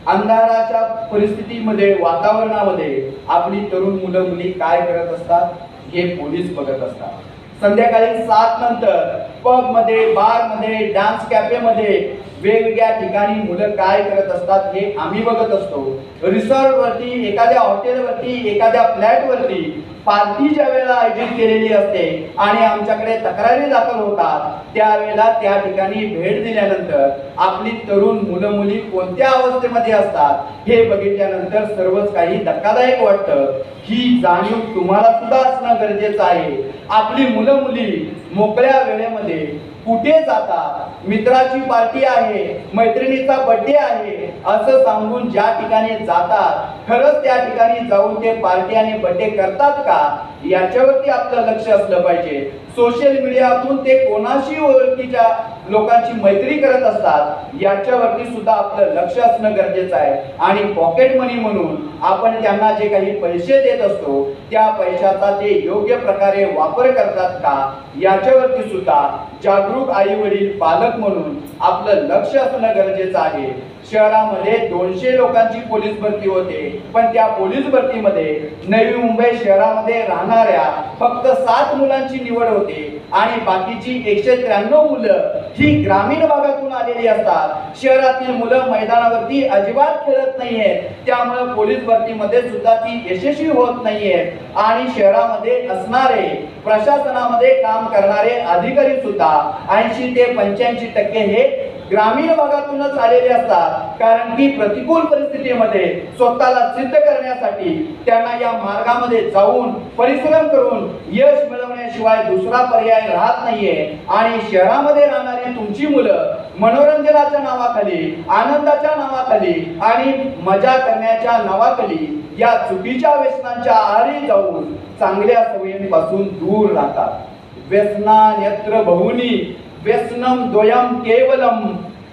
अंधाराच्या परिस्थितीमध्ये, वातावरणामध्ये आपली तरुण मुलं मुली काय करत असतात हे पोलीस बघत असतात। संध्याकाळी 7 नंतर पब मध्ये, बार मध्ये, डान्स कॅफे मध्ये वेगवेगळ्या ठिकाणी मुलं काय करत असतात हे आम्ही बघत असतो। रिसॉर्ट वरती, एखाद्या हॉटेल वरती, एखाद्या फ्लॅट वरती पार्टी ज्या वेळेला आयोजित केलेली असते आणि आमच्याकडे तक्रारी दाखल होतात त्यावेळेला त्या ठिकाणी भेट दिल्यानंतर आपली तरुण मुलं मुली कोणत्या अवस्थेमध्ये असतात हे बघितल्यानंतर सर्वच काही धक्कादायक वाटतं। ही जाणीव तुम्हाला सुद्धा असणं गरजेचं आहे। आपली मुलं मुली मोकळ्या वेळेमध्ये कुठे जातात, मित्राची पार्टी आहे, मैत्रिणीचा बर्थडे आहे असं सांगून ज्या ठिकाणी जातात खरंच त्या ठिकाणी जाऊन ते पार्टी आणि बर्थडे करतात का याच्यावरती आपलं लक्ष असलं पाहिजे। सोशल मीडियातून ते कोणाशी ओळखीच्या लोकांची मैत्री करत असतात याच्यावरती सुद्धा आपलं लक्ष असणं गरजेचं आहे आणि पॉकेट मनी म्हणून आपण त्यांना जे काही पैसे देत असतो त्या पैशाचा ते योग्य प्रकारे वापर करतात का याच्यावरती सुद्धा जागरूक आई वडील पालक म्हणून आपलं लक्ष असणं गरजेचं आहे। शहरामध्ये 200 लोकांची पोलीस भरती होते, पण त्या पोलीस भरतीमध्ये नवी मुंबई शहरामध्ये राहणाऱ्या फक्त 7 मुलांची निवड होते आणि बाकीची 193 मुलं ही ग्रामीण भागातून आलेली असतात। शहरातील मुलं मैदानावरती अजिबात खेळत नाहीयेत, त्यामुळे पोलीस भरतीमध्ये सुद्धा ती यशस्वी होत नाहीयेत आणि शहरामध्ये असणारे प्रशासनामध्ये काम करणारे अधिकारी सुद्धा 80 ते 85% हे ग्रामीण भागातूनच आलेले असतात, कारण की प्रतिकूल परिस्थितीमध्ये स्वतःला सिद्ध करण्यासाठी त्यांना या मार्गामध्ये जाऊन परिश्रम करून यश मिळवण्याशिवाय दुसरा पर्याय राहत नाहीये. आणि शहरामध्ये राहणारी तुमची मुलं मनोरंजनाच्या नावाखाली, आनंदाच्या नावाखाली आणि मजा करण्याच्या नावाखाली या चुकीच्या व्यसनांच्या आहारी जाऊन चांगल्या सवयींपासून दूर राहतात. व्यसनान्यत्र बहुनी व्यसनम द्वयम केवलम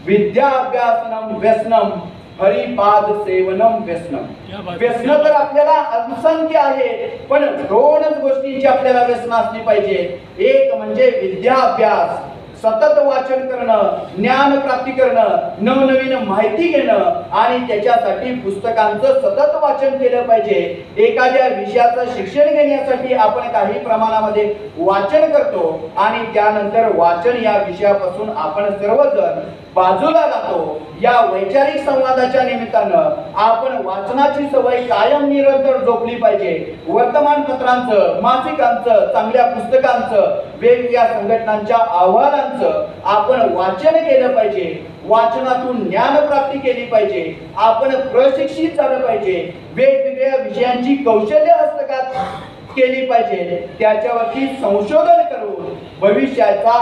विद्याभ्यासनम व्यसनम हरिपाद सेवनम व्यसनम. व्यसन तर आपल्याला असंख्य आहे, पण दोनच गोष्टींची आपल्याला व्यसन असली पाहिजे. एक म्हणजे विद्याभ्यास, सतत वाचन करणं, ज्ञान प्राप्ती करणं, नवनवीन माहिती घेणं आणि त्याच्यासाठी पुस्तकांचं सतत वाचन केलं पाहिजे. एखाद्या विषयाचं शिक्षण घेण्यासाठी आपण काही प्रमाणामध्ये वाचन करतो आणि त्यानंतर वाचन या विषयापासून आपण सर्वजण बाजूला राहतो. या वैचारिक संवादाच्या निमित्तानं आपण वाचनाची सवय कायम निरंतर जोपली पाहिजे. वर्तमानपत्रांचं, मासिकांचं, चांगल्या पुस्तकांचं, वेगवेगळ्या संघटनांच्या अहवालांचं आपण वाचन केलं पाहिजे. वाचनातून ज्ञान प्राप्ती केली पाहिजे. आपण प्रशिक्षित झालं पाहिजे. वेगवेगळ्या विषयांची कौशल्य हस्तगत केली पाहिजे. त्याच्यावरती संशोधन करून भविष्याचा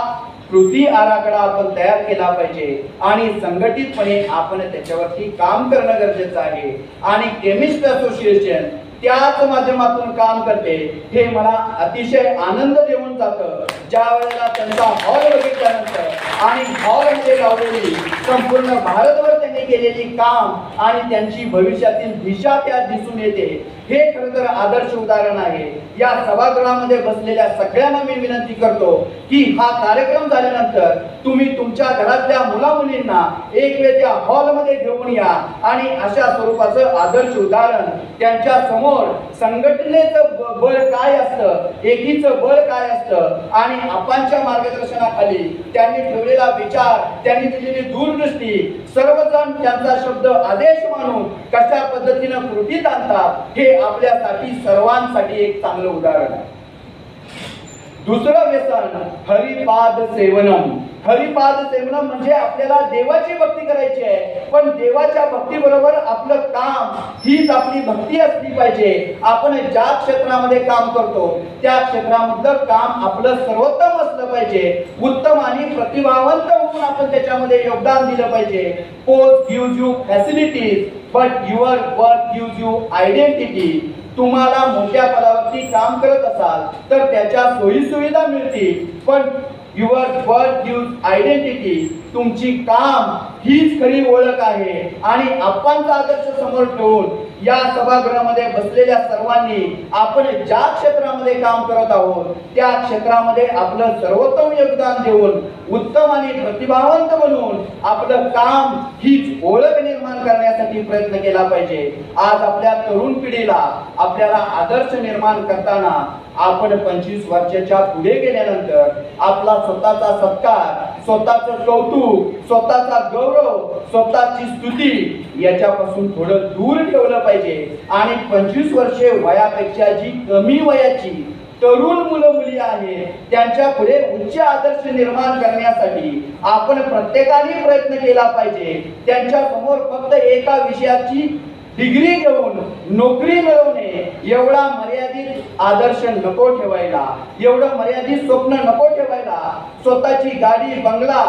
कृती आराखडा आपण तयार केला पाहिजे आणि संघटितपणे आपण त्याच्यावरती काम करणं गरजेचं आहे. आणि केमिस्ट असोसिएशन त्याच माध्यमातून काम करते हे मला अतिशय आनंद देऊन जातं. ज्या वेळेला त्यांचा हॉल बघितल्यानंतर आणि हॉलमध्ये लावलेली संपूर्ण भारतभर त्यांनी केलेली काम आणि त्यांची भविष्यातील दिशा त्यात दिसून येते. हे खरं तर आदर्श उदाहरण आहे. या सभागृहामध्ये बसलेल्या सगळ्यांना मी विनंती करतो की हा कार्यक्रम झाल्यानंतर तुम्ही तुमच्या घरातल्या मुला मुलींना एक वेळ त्या हॉलमध्ये घेऊन या आणि अशा स्वरूपाचं आदर्श उदाहरण त्यांच्या समोर संघटनेचं बळ काय असतं, एकीचं बळ काय असतं आणि आपणच्या मार्गदर्शनाखाली त्यांनी ठेवलेला विचार, त्यांनी दिलेली दूरदृष्टी, सर्वजण त्यांचा शब्द आदेश मानून कशा पद्धतीनं कृतीत आणतात हे आपल्यासाठी सर्वांसाठी एक चांगलं उदाहरण आहे. दुसरं व्यसन हरिपाद सेवनम. हरिपाद सेवनम म्हणजे आपल्याला देवाची भक्ती करायची आहे, पण देवाच्या भक्तीबरोबर आपलं काम हीच आपली भक्ती असली पाहिजे. आपण ज्या क्षेत्रामध्ये काम करतो त्या क्षेत्रामधलं काम आपलं सर्वोत्तम असलं पाहिजे. उत्तम आणि प्रतिभावंत होऊन आपण त्याच्यामध्ये योगदान दिलं पाहिजे. Post gives you facilities but your work gives you identity. तुम्हाला मोठ्या पदावरती काम करत असाल तर त्याच्या सोयी सुविधा मिळतील, पण युअर वर्क गिव्स आयडेंटिटी. तुमची काम हीच खरी ओळख आहे. आणि आपणचा आदर्श समोर ठेवून या सभागृहामध्ये बसलेल्या सर्वांनी आपण ज्या क्षेत्रामध्ये काम करत आहोत त्या क्षेत्रामध्ये आपलं सर्वोत्तम योगदान देऊन उत्तम आणि प्रतिभावंत बनवून आपलं काम हीच ओळख निर्माण करण्यासाठी प्रयत्न केला पाहिजे. आज आपल्या तरुण पिढीला आपल्याला आदर्श निर्माण करताना आपण 25 वर्षाच्या पुढे गेल्यानंतर आपला स्वतःचा सत्कार, स्वतःचं कौतुक, स्वतःचा गौरव, स्वतःची स्तुती याच्यापासून थोडं दूर ठेवलं पाहिजे. आणि 25 वर्षे वयापेक्षा जी कमी वयाची तरुण मुलं मुली आहेत त्यांच्या पुढे उच्च आदर्श निर्माण करण्यासाठी आपण प्रत्येकाने प्रयत्न केला पाहिजे. त्यांच्या समोर फक्त एका विषयाची डिग्री घेऊन नोकरी मिळवणे एवढा मर्यादित आदर्श नको ठेवायला, एवढं मर्यादित स्वप्न नको ठेवायला. स्वतःची गाडी, बंगला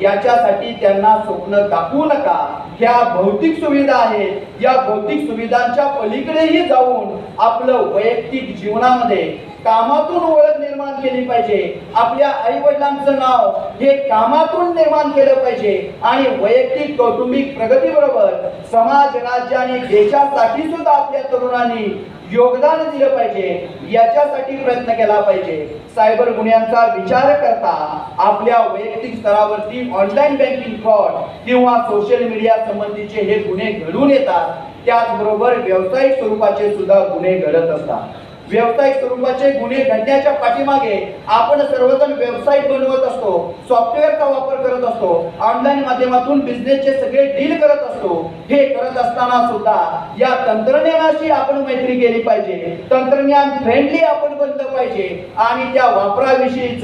याच्यासाठी त्यांना स्वप्न दाखवू नका. ह्या भौतिक सुविधा आहेत, या भौतिक सुविधांच्या पलीकडेही जाऊन आपलं वैयक्तिक जीवनामध्ये कामातून ओळख निर्माण केली पाहिजे. आपल्या आई वडिलांचं नाव हे कामातून निर्माण केलं पाहिजे. आणि वैयक्तिक कौटुंबिक प्रगतीबरोबर समाज, राज्य आणि देशासाठी सुद्धा आपल्या तरुणांनी योगदान दिलं पाहिजे. याच्यासाठी प्रयत्न केला पाहिजे. सायबर गुन्ह्यांचा विचार करता आपल्या वैयक्तिक स्तरावरती ऑनलाईन बँकिंग फ्रॉड किंवा सोशल मीडिया संबंधीचे हे गुन्हे घडून येतात. त्याचबरोबर व्यावसायिक स्वरूपाचे सुद्धा गुन्हे घडत असतात. व्यावसायिक स्वरूपाचे गुन्हे घडण्याच्या पाठीमागे आपण सर्वजण वेबसाईट बनवत असतो, सॉफ्टवेअरचा वापर करत असतो, ऑनलाईन माध्यमातून बिझनेसचे सगळे डील करत असतो. हे करत असताना सुद्धा या तंत्रज्ञानाशी आपण मैत्री केली पाहिजे. तंत्रज्ञान फ्रेंडली आपण बनलं पाहिजे आणि त्या वापराविषयीच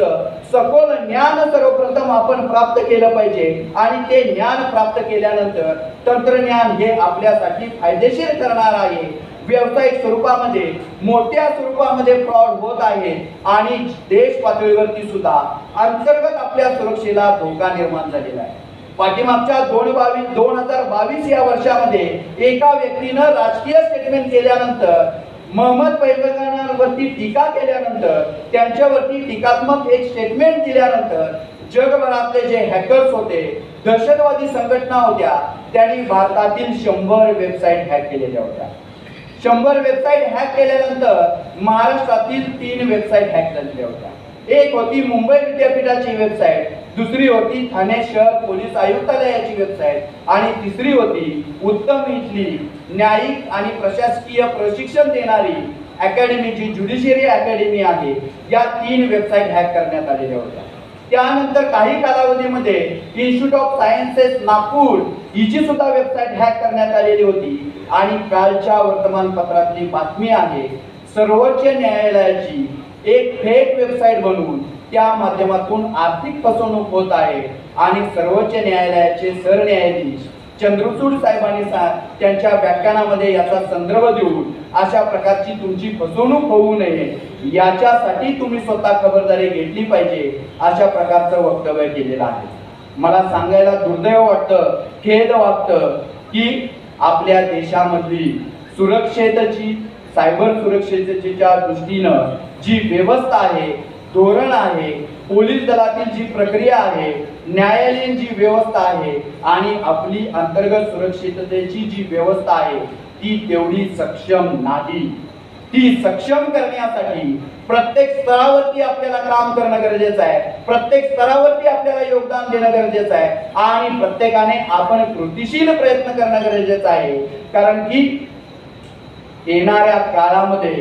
सखोल ज्ञान सर्वप्रथम आपण प्राप्त केलं पाहिजे. आणि ते ज्ञान प्राप्त केल्यानंतर तंत्रज्ञान हे आपल्यासाठी फायदेशीर ठरणार आहे. व्यावसायिक स्वरूपामध्ये मोठ्या स्वरूपामध्ये फ्रॉड होत आहे आणि देश पातळीवरती सुद्धा अंतर्गत आपल्या सुरक्षेला धोका निर्माण झालेला आहे. पाठीमागच्या 2022 या वर्षामध्ये एका व्यक्तीनं राजकीय स्टेटमेंट केल्यानंतर, महम्मद पैलवानांवरती टीका केल्यानंतर, त्यांच्यावरती टीकात्मक एक स्टेटमेंट दिल्यानंतर जगभरातले जे हॅकर्स होते, दहशतवादी संघटना होत्या, त्यांनी भारतातील 100 वेबसाईट हॅक केलेल्या होत्या. 100 वेबसाईट हॅक केल्यानंतर महाराष्ट्रातील 3 वेबसाईट हॅक झालेल्या होत्या. एक होती मुंबई विद्यापीठाची वेबसाईट, दुसरी होती ठाणे शहर पोलीस आयुक्तालयाची वेबसाईट आणि तिसरी होती उत्तम इथली न्यायिक आणि प्रशासकीय प्रशिक्षण देणारी अकॅडमी, जी ज्युडिशियरी अकॅडमी आहे. या 3 वेबसाईट हॅक करण्यात आलेल्या होत्या. त्यानंतर काही कालावधीमध्ये इन्स्टिट्यूट ऑफ सायन्सेस नागपूर हिची सुद्धा वेबसाईट हॅक करण्यात आलेली होती. आणि कालच्या वर्तमानपत्रातली बातमी आहे, सर्वोच्च न्यायालयाची एक फेक वेबसाईट बनवून त्या माध्यमातून आर्थिक फसवणूक होत आहे. आणि सर्वोच्च न्यायालयाचे सरन्यायाधीश चंद्रचूड साहेबांनी त्यांच्या व्याख्यानामध्ये याचा संदर्भ देऊन अशा प्रकारची तुमची फसवणूक होऊ नये याच्यासाठी तुम्ही स्वतः खबरदारी घेतली पाहिजे, अशा प्रकारचं वक्तव्य केलेलं आहे. मला सांगायला दुर्दैव वाटतं, खेद वाटतं की आपल्या देशामधली सुरक्षेची, सायबर सुरक्षेच्या दृष्टीनं जी व्यवस्था आहे, धोरण आहे, पोलीस दलातील जी प्रक्रिया आहे, न्यायालयीन जी व्यवस्था आहे आणि आपली अंतर्गत सुरक्षिततेची जी व्यवस्था आहे ती तेवढी सक्षम नाही. ती सक्षम करण्यासाठी प्रत्येक स्तरावरती आपल्याला काम करणं गरजेचं आहे. प्रत्येक स्तरावरती आपल्याला योगदान देणं गरजेचं आहे आणि प्रत्येकाने आपण कृतीशील प्रयत्न करणं गरजेचं आहे. कारण की येणाऱ्या काळामध्ये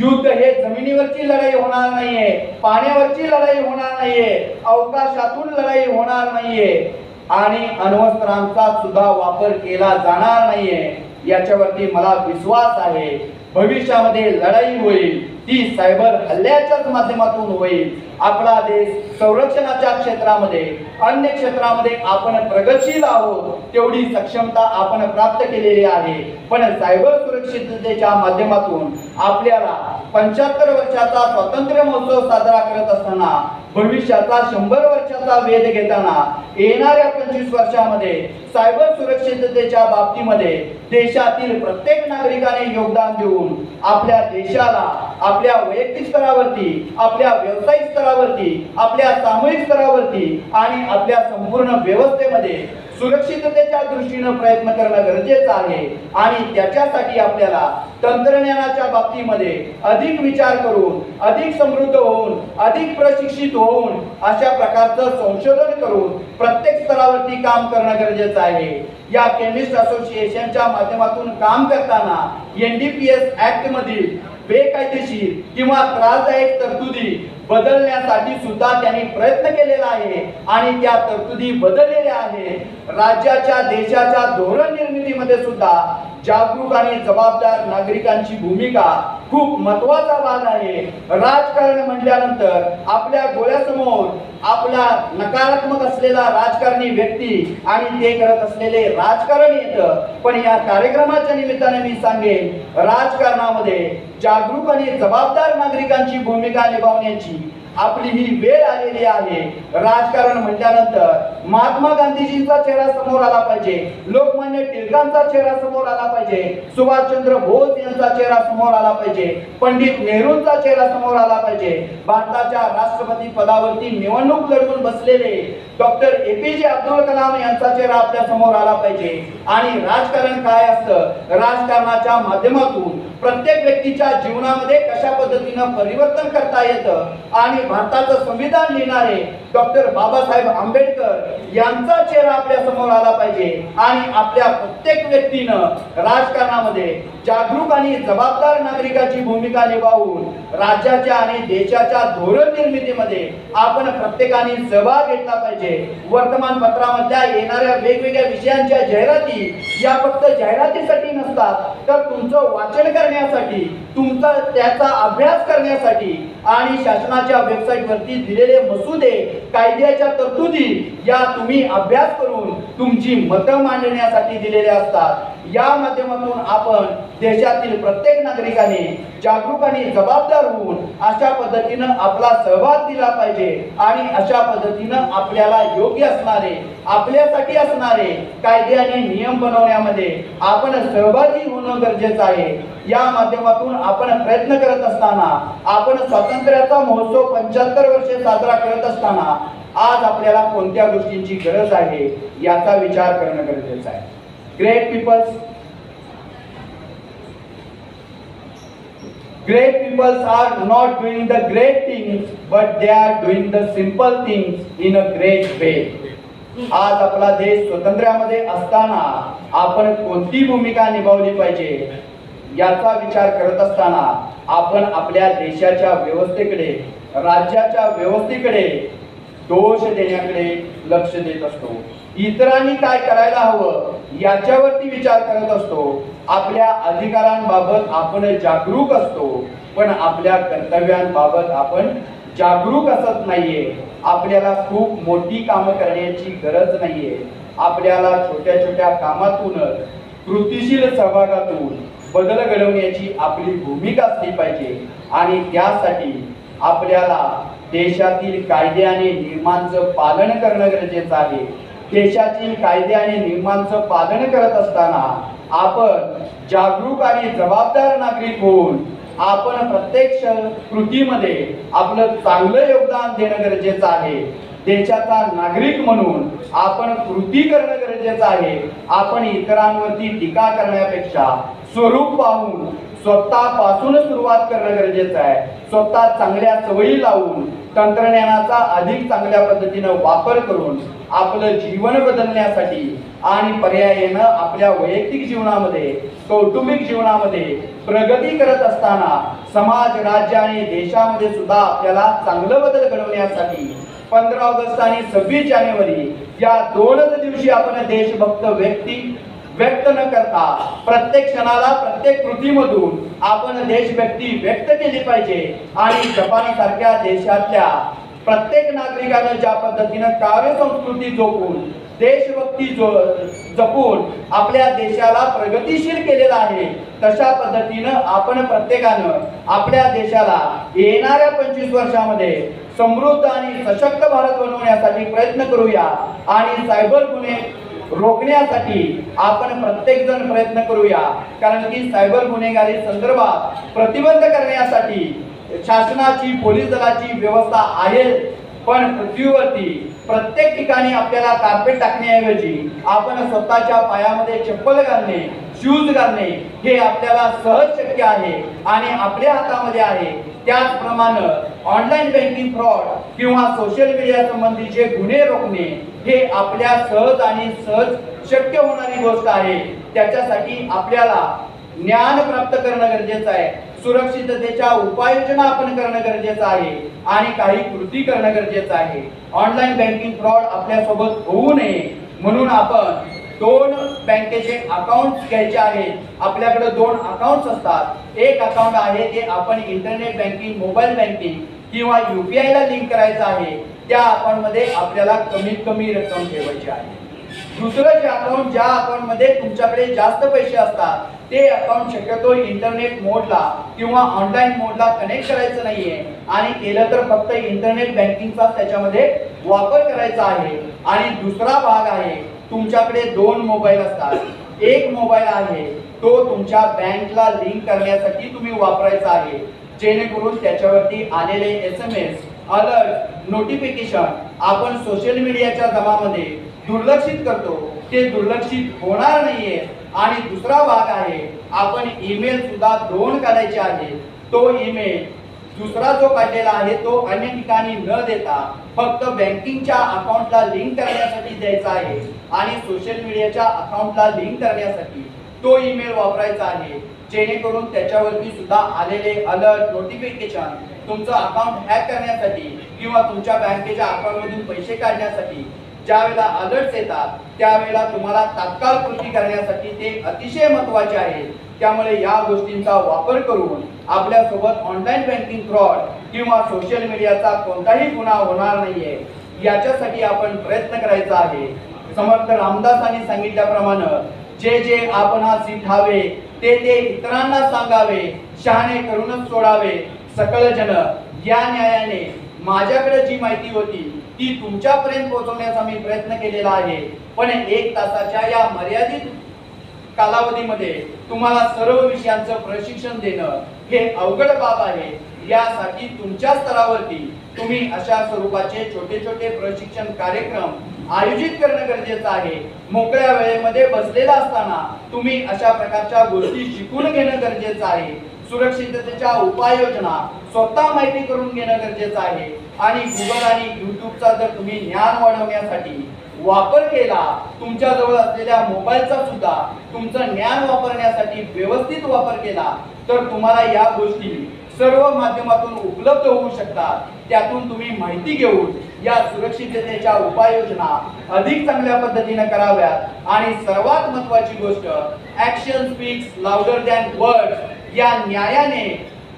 युद्ध हे जमिनीवरची लढाई होणार नाहीये, पाण्यावरची लढाई होणार नाहीये, अवकाशातून लढाई होणार नाहीये आणि अण्वस्त्रांचा सुद्धा वापर केला जाणार नाहीये. याच्यावरती मला विश्वास आहे. भविष्यामध्ये लढाई होईल, ती सायबर हल्ल्याच्याच माध्यमातून होईल. आपला देश संरक्षणाच्या क्षेत्रामध्ये, अन्य क्षेत्रामध्ये आपण प्रगतशील आहोत, तेवढी सक्षमता आपण प्राप्त केलेली आहे. पण सायबर सुरक्षिततेच्या माध्यमातून आपल्याला 75 वर्षाचा स्वातंत्र्य महोत्सव साजरा करत असताना, भविष्याचा 100 वर्षाचा वेध घेताना येणाऱ्या 25 वर्षामध्ये सायबर सुरक्षिततेच्या बाबतीमध्ये देशातील प्रत्येक नागरिकाने योगदान देऊन आपल्या देशाला आपल्या वैयक्तिक स्तरावरती, आपल्या व्यावसायिक स्तरावरती, आपल्या सामूहिक स्तरावरती आणि आपल्या संपूर्ण व्यवस्थेमध्ये सुरक्षिततेच्या दृष्टीने प्रयत्न करणं गरजेचं आहे. आणि त्याच्यासाठी आपल्याला तंत्रज्ञानाच्या बाबतीमध्ये अधिक विचार करून, अधिक समृद्ध होऊन, अधिक प्रशिक्षित होऊन अशा प्रकारचं संशोधन करून प्रत्येक स्तरावरती काम करणं गरजेचं आहे. या केमिस्ट असोसिएशनच्या माध्यमातून काम करताना NDPS ऍक्ट मधील बेकायदेशीर किंवा त्रासदायक तरतुदी बदलण्यासाठी सुद्धा त्यांनी प्रयत्न केलेला आहे आणि त्या तरतुदी बदललेल्या आहेत. राज्याच्या, देशाच्या धोरण निर्मितीमध्ये सुद्धा जागरूक आणि जबाबदार नागरिकांची भूमिका खूप महत्वाचा भाग आहे. राजकारण म्हटल्यानंतर आपल्या डोळ्यासमोर आपला नकारात्मक असलेला राजकारणी व्यक्ती आणि ते करत असलेले राजकारण येतं. पण या कार्यक्रमाच्या निमित्ताने मी सांगेन, राजकारणामध्ये जागरूक आणि जबाबदार नागरिकांची भूमिका निभावण्याची आपली ही वेळ आलेली आहे. राजकारण म्हटल्यानंतर महात्मा गांधीजींचा चेहरा समोर आला पाहिजे, लोकमान्य टिळकांचा चेहरा समोर आला पाहिजे, सुभाषचंद्र बोस यांचा चेहरा समोर आला पाहिजे, पंडित नेहरूंचा चेहरा समोर आला पाहिजे, भारताच्या राष्ट्रपती पदावरती निवडणूक लढवून बसलेले डॉक्टर APJ अब्दुल कलाम यांचा चेहरा आपल्या समोर आला पाहिजे. आणि राजकारण काय असतं, राजकारणाच्या माध्यमातून प्रत्येक व्यक्तीच्या जीवनामध्ये कशा पद्धतीनं परिवर्तन करता येतं आणि भारताचं संविधान लिहिणारे डॉक्टर बाबासाहेब आंबेडकर यांचा चेहरा आपल्या समोर आला पाहिजे आणि आपल्या प्रत्येक व्यक्तीनं राजकारणामध्ये जागरूक आणि जबाबदार नागरिकाची भूमिका निभावून राज्याच्या आणि देशाच्या धोरण निर्मितीमध्ये आपण प्रत्येकाने सहभाग घेतला पाहिजे. वर्तमानपत्रामधल्या येणाऱ्या वेगवेगळ्या विषयांच्या जाहिराती या फक्त जाहिरातीसाठी नसतात, तर तुमचं वाचन करण्यासाठी, तुमचा त्याचा अभ्यास करण्यासाठी आणि शासनाच्या वेबसाईटवरती दिलेले मसुदे, कायद्याच्या तरतुदी या तुम्ही अभ्यास करून तुमची मतं मांडण्यासाठी दिलेले असतात. या माध्यमातून आपण देशातील प्रत्येक नागरिकाने जागरूक आणि जबाबदार होऊन अशा पद्धतीनं आपला सहभाग दिला पाहिजे आणि अशा पद्धतीनं आपल्याला योग्य असणारे, आपल्यासाठी असणारे कायदे आणि नियम बनवण्यामध्ये आपण सहभागी होणं गरजेचं आहे. या माध्यमातून आपण प्रयत्न करत असताना, आपण स्वातंत्र्याचा महोत्सव 75 वर्षे साजरा करत असताना आज आपल्याला कोणत्या गोष्टींची गरज आहे याचा विचार करणं गरजेचं आहे. Great peoples are not doing the great things, but they are doing the simple things in a great way. आज आपला देश स्वातंत्र्यामध्ये असताना आपण कोणती भूमिका निभावली पाहिजे याचा विचार करत असताना आपण आपल्या देशाच्या व्यवस्थेकडे, राज्याच्या व्यवस्थेकडे दोष देण्याकडे लक्ष देत असतो. इतरांनी काय करायला हवं याच्यावरती विचार करत असतो. आपल्या अधिकारांबाबत आपण जागरूक असतो, पण आपल्या कर्तव्यांबाबत आपण जागरूक असत नाहीये. आपल्याला खूप मोठी कामं करण्याची गरज नाहीये. आपल्याला छोट्या छोट्या कामातूनच, कृतीशील सहभागातून बदल घडवण्याची आपली भूमिका असली पाहिजे आणि त्यासाठी आपल्याला देशातील कायदे आणि नियमांचं पालन करणं गरजेचं आहे. देशातील कायदे आणि नियमांचं पालन करत असताना आपण जागरूक आणि जबाबदार नागरिक होऊन आपण प्रत्यक्ष कृतीमध्ये आपलं चांगलं योगदान देणं गरजेचं आहे. देशाचा नागरिक म्हणून आपण कृती करणं गरजेचं आहे. आपण इतरांवरती टीका करण्यापेक्षा स्वरूप पाहून स्वतःपासून सुरुवात करणं गरजेचं आहे. स्वतः चांगल्या सवयी लावून तंत्रज्ञानाचा अधिक चांगल्या पद्धतीनं वापर करून आपलं जीवन बदलण्यासाठी आणि पर्यायानं आपल्या वैयक्तिक जीवनामध्ये, कौटुंबिक जीवनामध्ये प्रगती करत असताना समाज, राज्य आणि देशामध्ये सुद्धा आपल्याला चांगलं बदल घडवण्यासाठी 15 ऑगस्ट आणि 26 जानेवारी या दोनच दिवशी आपण देशभक्त व्यक्त न करता प्रत्येक क्षणाला, प्रत्येक कृतीमधून आपण देशभक्ती व्यक्त केली पाहिजे. आणि जपानसारख्या देशातल्या प्रत्येक नागरिकानं ज्या पद्धतीनं कार्यसंस्कृती जोपून, देशभक्ती जपून आपल्या देशाला प्रगतिशील केलेला आहे, तशा पद्धतीनं आपण प्रत्येकानं आपल्या देशाला येणाऱ्या 25 वर्षामध्ये समृद्ध आणि सशक्त भारत बनवण्यासाठी प्रयत्न करूया. आणि सायबर गुन्हे रोखण्यासाठी आपण प्रत्येक जण प्रयत्न करूया. कारण की सायबर गुन्हेगारी संदर्भात प्रतिबंध करण्यासाठी शासनाची, पोलीस दलाची व्यवस्था आहे, पण पृथ्वीवरती प्रत्येक ठिकाणी आपल्याला कार्पेट टाकण्याऐवजी आपण स्वतःच्या पायामध्ये चप्पल घालणे, शूज घालणे हे आपल्याला सहज शक्य आहे आणि आपल्या हातामध्ये आहे. त्याचप्रमाणे ऑनलाईन बँकिंग फ्रॉड किंवा सोशल मीडिया संबंधीचे गुन्हे रोखणे हे आपल्या सहज आणि सहज शक्य होणारी गोष्ट आहे. त्याच्यासाठी आपल्याला ज्ञान प्राप्त करणं गरजेचं आहे. सुरक्षिततेच्या उपाययोजना आपण करणं गरजेचं आहे आणि काही कृती करणं गरजेचं आहे. ऑनलाईन बँकिंग फ्रॉड आपल्यासोबत होऊ नये म्हणून आपण 2 बँकेचे अकाउंट घ्यायचे आहेत. आपल्याकडे 2 अकाउंट्स असतात. एक अकाउंट आहे ते आपण इंटरनेट बँकिंग, मोबाईल बँकिंग किंवा UPI ला लिंक करायचं आहे. त्या अकाउंट मध्ये आपल्याला कमीत कमी रक्कम ठेवायची आहे. दुसरं जे अकाउंट, ज्या अकाउंट मध्ये तुमच्याकडे जास्त पैसे असतात, ते अकाउंट शक्यतो इंटरनेट मोडला किंवा ऑनलाईन मोडला कनेक्ट करायचं नाहीये आणि केलं तर फक्त इंटरनेट बँकिंगचा त्याच्यामध्ये वापर करायचा आहे. आणि दुसरा भाग आहे, तुमच्याकडे 2 मोबाईल असतात. एक मोबाईल आहे तो तुमच्या बँकला लिंक करण्यासाठी तुम्ही वापरायचा आहे, जेणेकरून त्याच्यावरती आलेले SMS, अलर्ट, नोटिफिकेशन आपण सोशल मीडियाच्या जमामध्ये दुर्लक्षित करतो, ते दुर्लक्षित होणार नाहीये. आणि दुसरा भाग आहे, आपण ईमेल सुद्धा 2 काढायचे आहे. तो ईमेल दुसरा जो काढलेला आहे तो अन्य ठिकाणी न देता फक्त बँकिंगच्या अकाउंटला लिंक करण्यासाठी द्यायचा आहे आणि सोशल मीडियाच्या अकाउंटला लिंक करण्यासाठी तो ईमेल वापरायचा आहे, जेणेकरून त्याच्यावरती सुद्धा आलेले अलर्ट नोटिफिकेशन तुमचं अकाउंट हॅक करण्यासाठी किंवा तुमच्या बँकेच्या अकाउंटमधून पैसे काढण्यासाठी ज्या वेळेला अलर्ट्स येतात त्यावेळेला तुम्हाला तात्काळ कृती करण्यासाठी ते अतिशय महत्त्वाचे आहे। त्यामुळे या गोष्टींचा वापर करून आपल्यासोबत ऑनलाईन बँकिंग फ्रॉड किंवा सोशल मीडियाचा कोणताही गुन्हा होणार नाहीये याच्यासाठी आपण प्रयत्न करायचा आहे। समर्थ रामदासांनी सांगितल्याप्रमाणे जे जे आपणास ठावे ते ते इतरांना सांगावे, शहाणे करूनच सोडावे सकळ जन। या न्यायाने माझ्याकडे जी माहिती होती ती तुमच्यापर्यंत पोहोचवण्याचा मी प्रयत्न केलेला आहे, पण 1 तासाच्या या मर्यादित कालावधीमध्ये तुम्हाला सर्व विषयांचं प्रशिक्षण देणं हे अवघड बाब आहे। यासाठी तुमच्या स्तरावरती तुम्ही अशा स्वरूपाचे छोटे छोटे प्रशिक्षण कार्यक्रम आयोजित करणं गरजेचं आहे। मोकळ्या वेळेमध्ये बसलेला असताना तुम्ही अशा प्रकारच्या गोष्टी शिकून घेणं गरजेचं आहे। सुरक्षिततेच्या उपाययोजना स्वतः माहिती करून घेणं गरजेचं आहे आणि गुगल आणि युट्यूबचा जर तुम्ही ज्ञान वाढवण्यासाठी वापर केला, तुमच्या जवळ असलेल्या मोबाईलचा सुद्धा तुमचं ज्ञान वापरण्यासाठी व्यवस्थित वापर केला तर तुम्हाला या गोष्टी सर्व माध्यमातून उपलब्ध होऊ शकतात। त्यातून तुम्ही माहिती घेऊन या सुरक्षिततेच्या उपाययोजना अधिक चांगल्या पद्धतीने कराव्यात आणि सर्वात महत्त्वाची गोष्ट action speaks louder than words या न्यायाने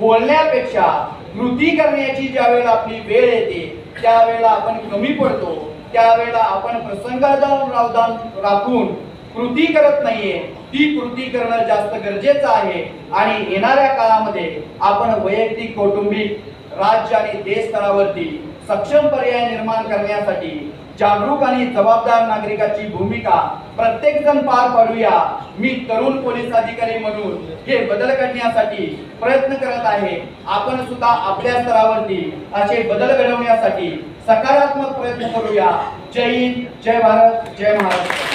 बोलण्यापेक्षा कृती करण्याची ज्यावेळेला आपली वेळ येते त्यावेळेला आपण कमी पडतो, त्यावेळेला आपण प्रसंगावधान राखून कृती करत नाहीये, ती कृती करणं जास्त गरजेचं आहे। आणि येणाऱ्या काळामध्ये आपण वैयक्तिक, कौटुंबिक, राज्य आणि देश स्तरावरती सक्षम पर्याय निर्माण करण्यासाठी जागरूक आणि जबाबदार नागरिकाची भूमिका प्रत्येक जण पार पाडूया। मी तरुण पोलीस अधिकारी म्हणून हे बदल करण्यासाठी प्रयत्न करत आहे। आपण सुद्धा आपल्या स्तरावरती असे बदल घडवण्यासाठी सकारात्मक प्रयत्न करूया। जय हिंद, जय भारत, जय महाराष्ट्र।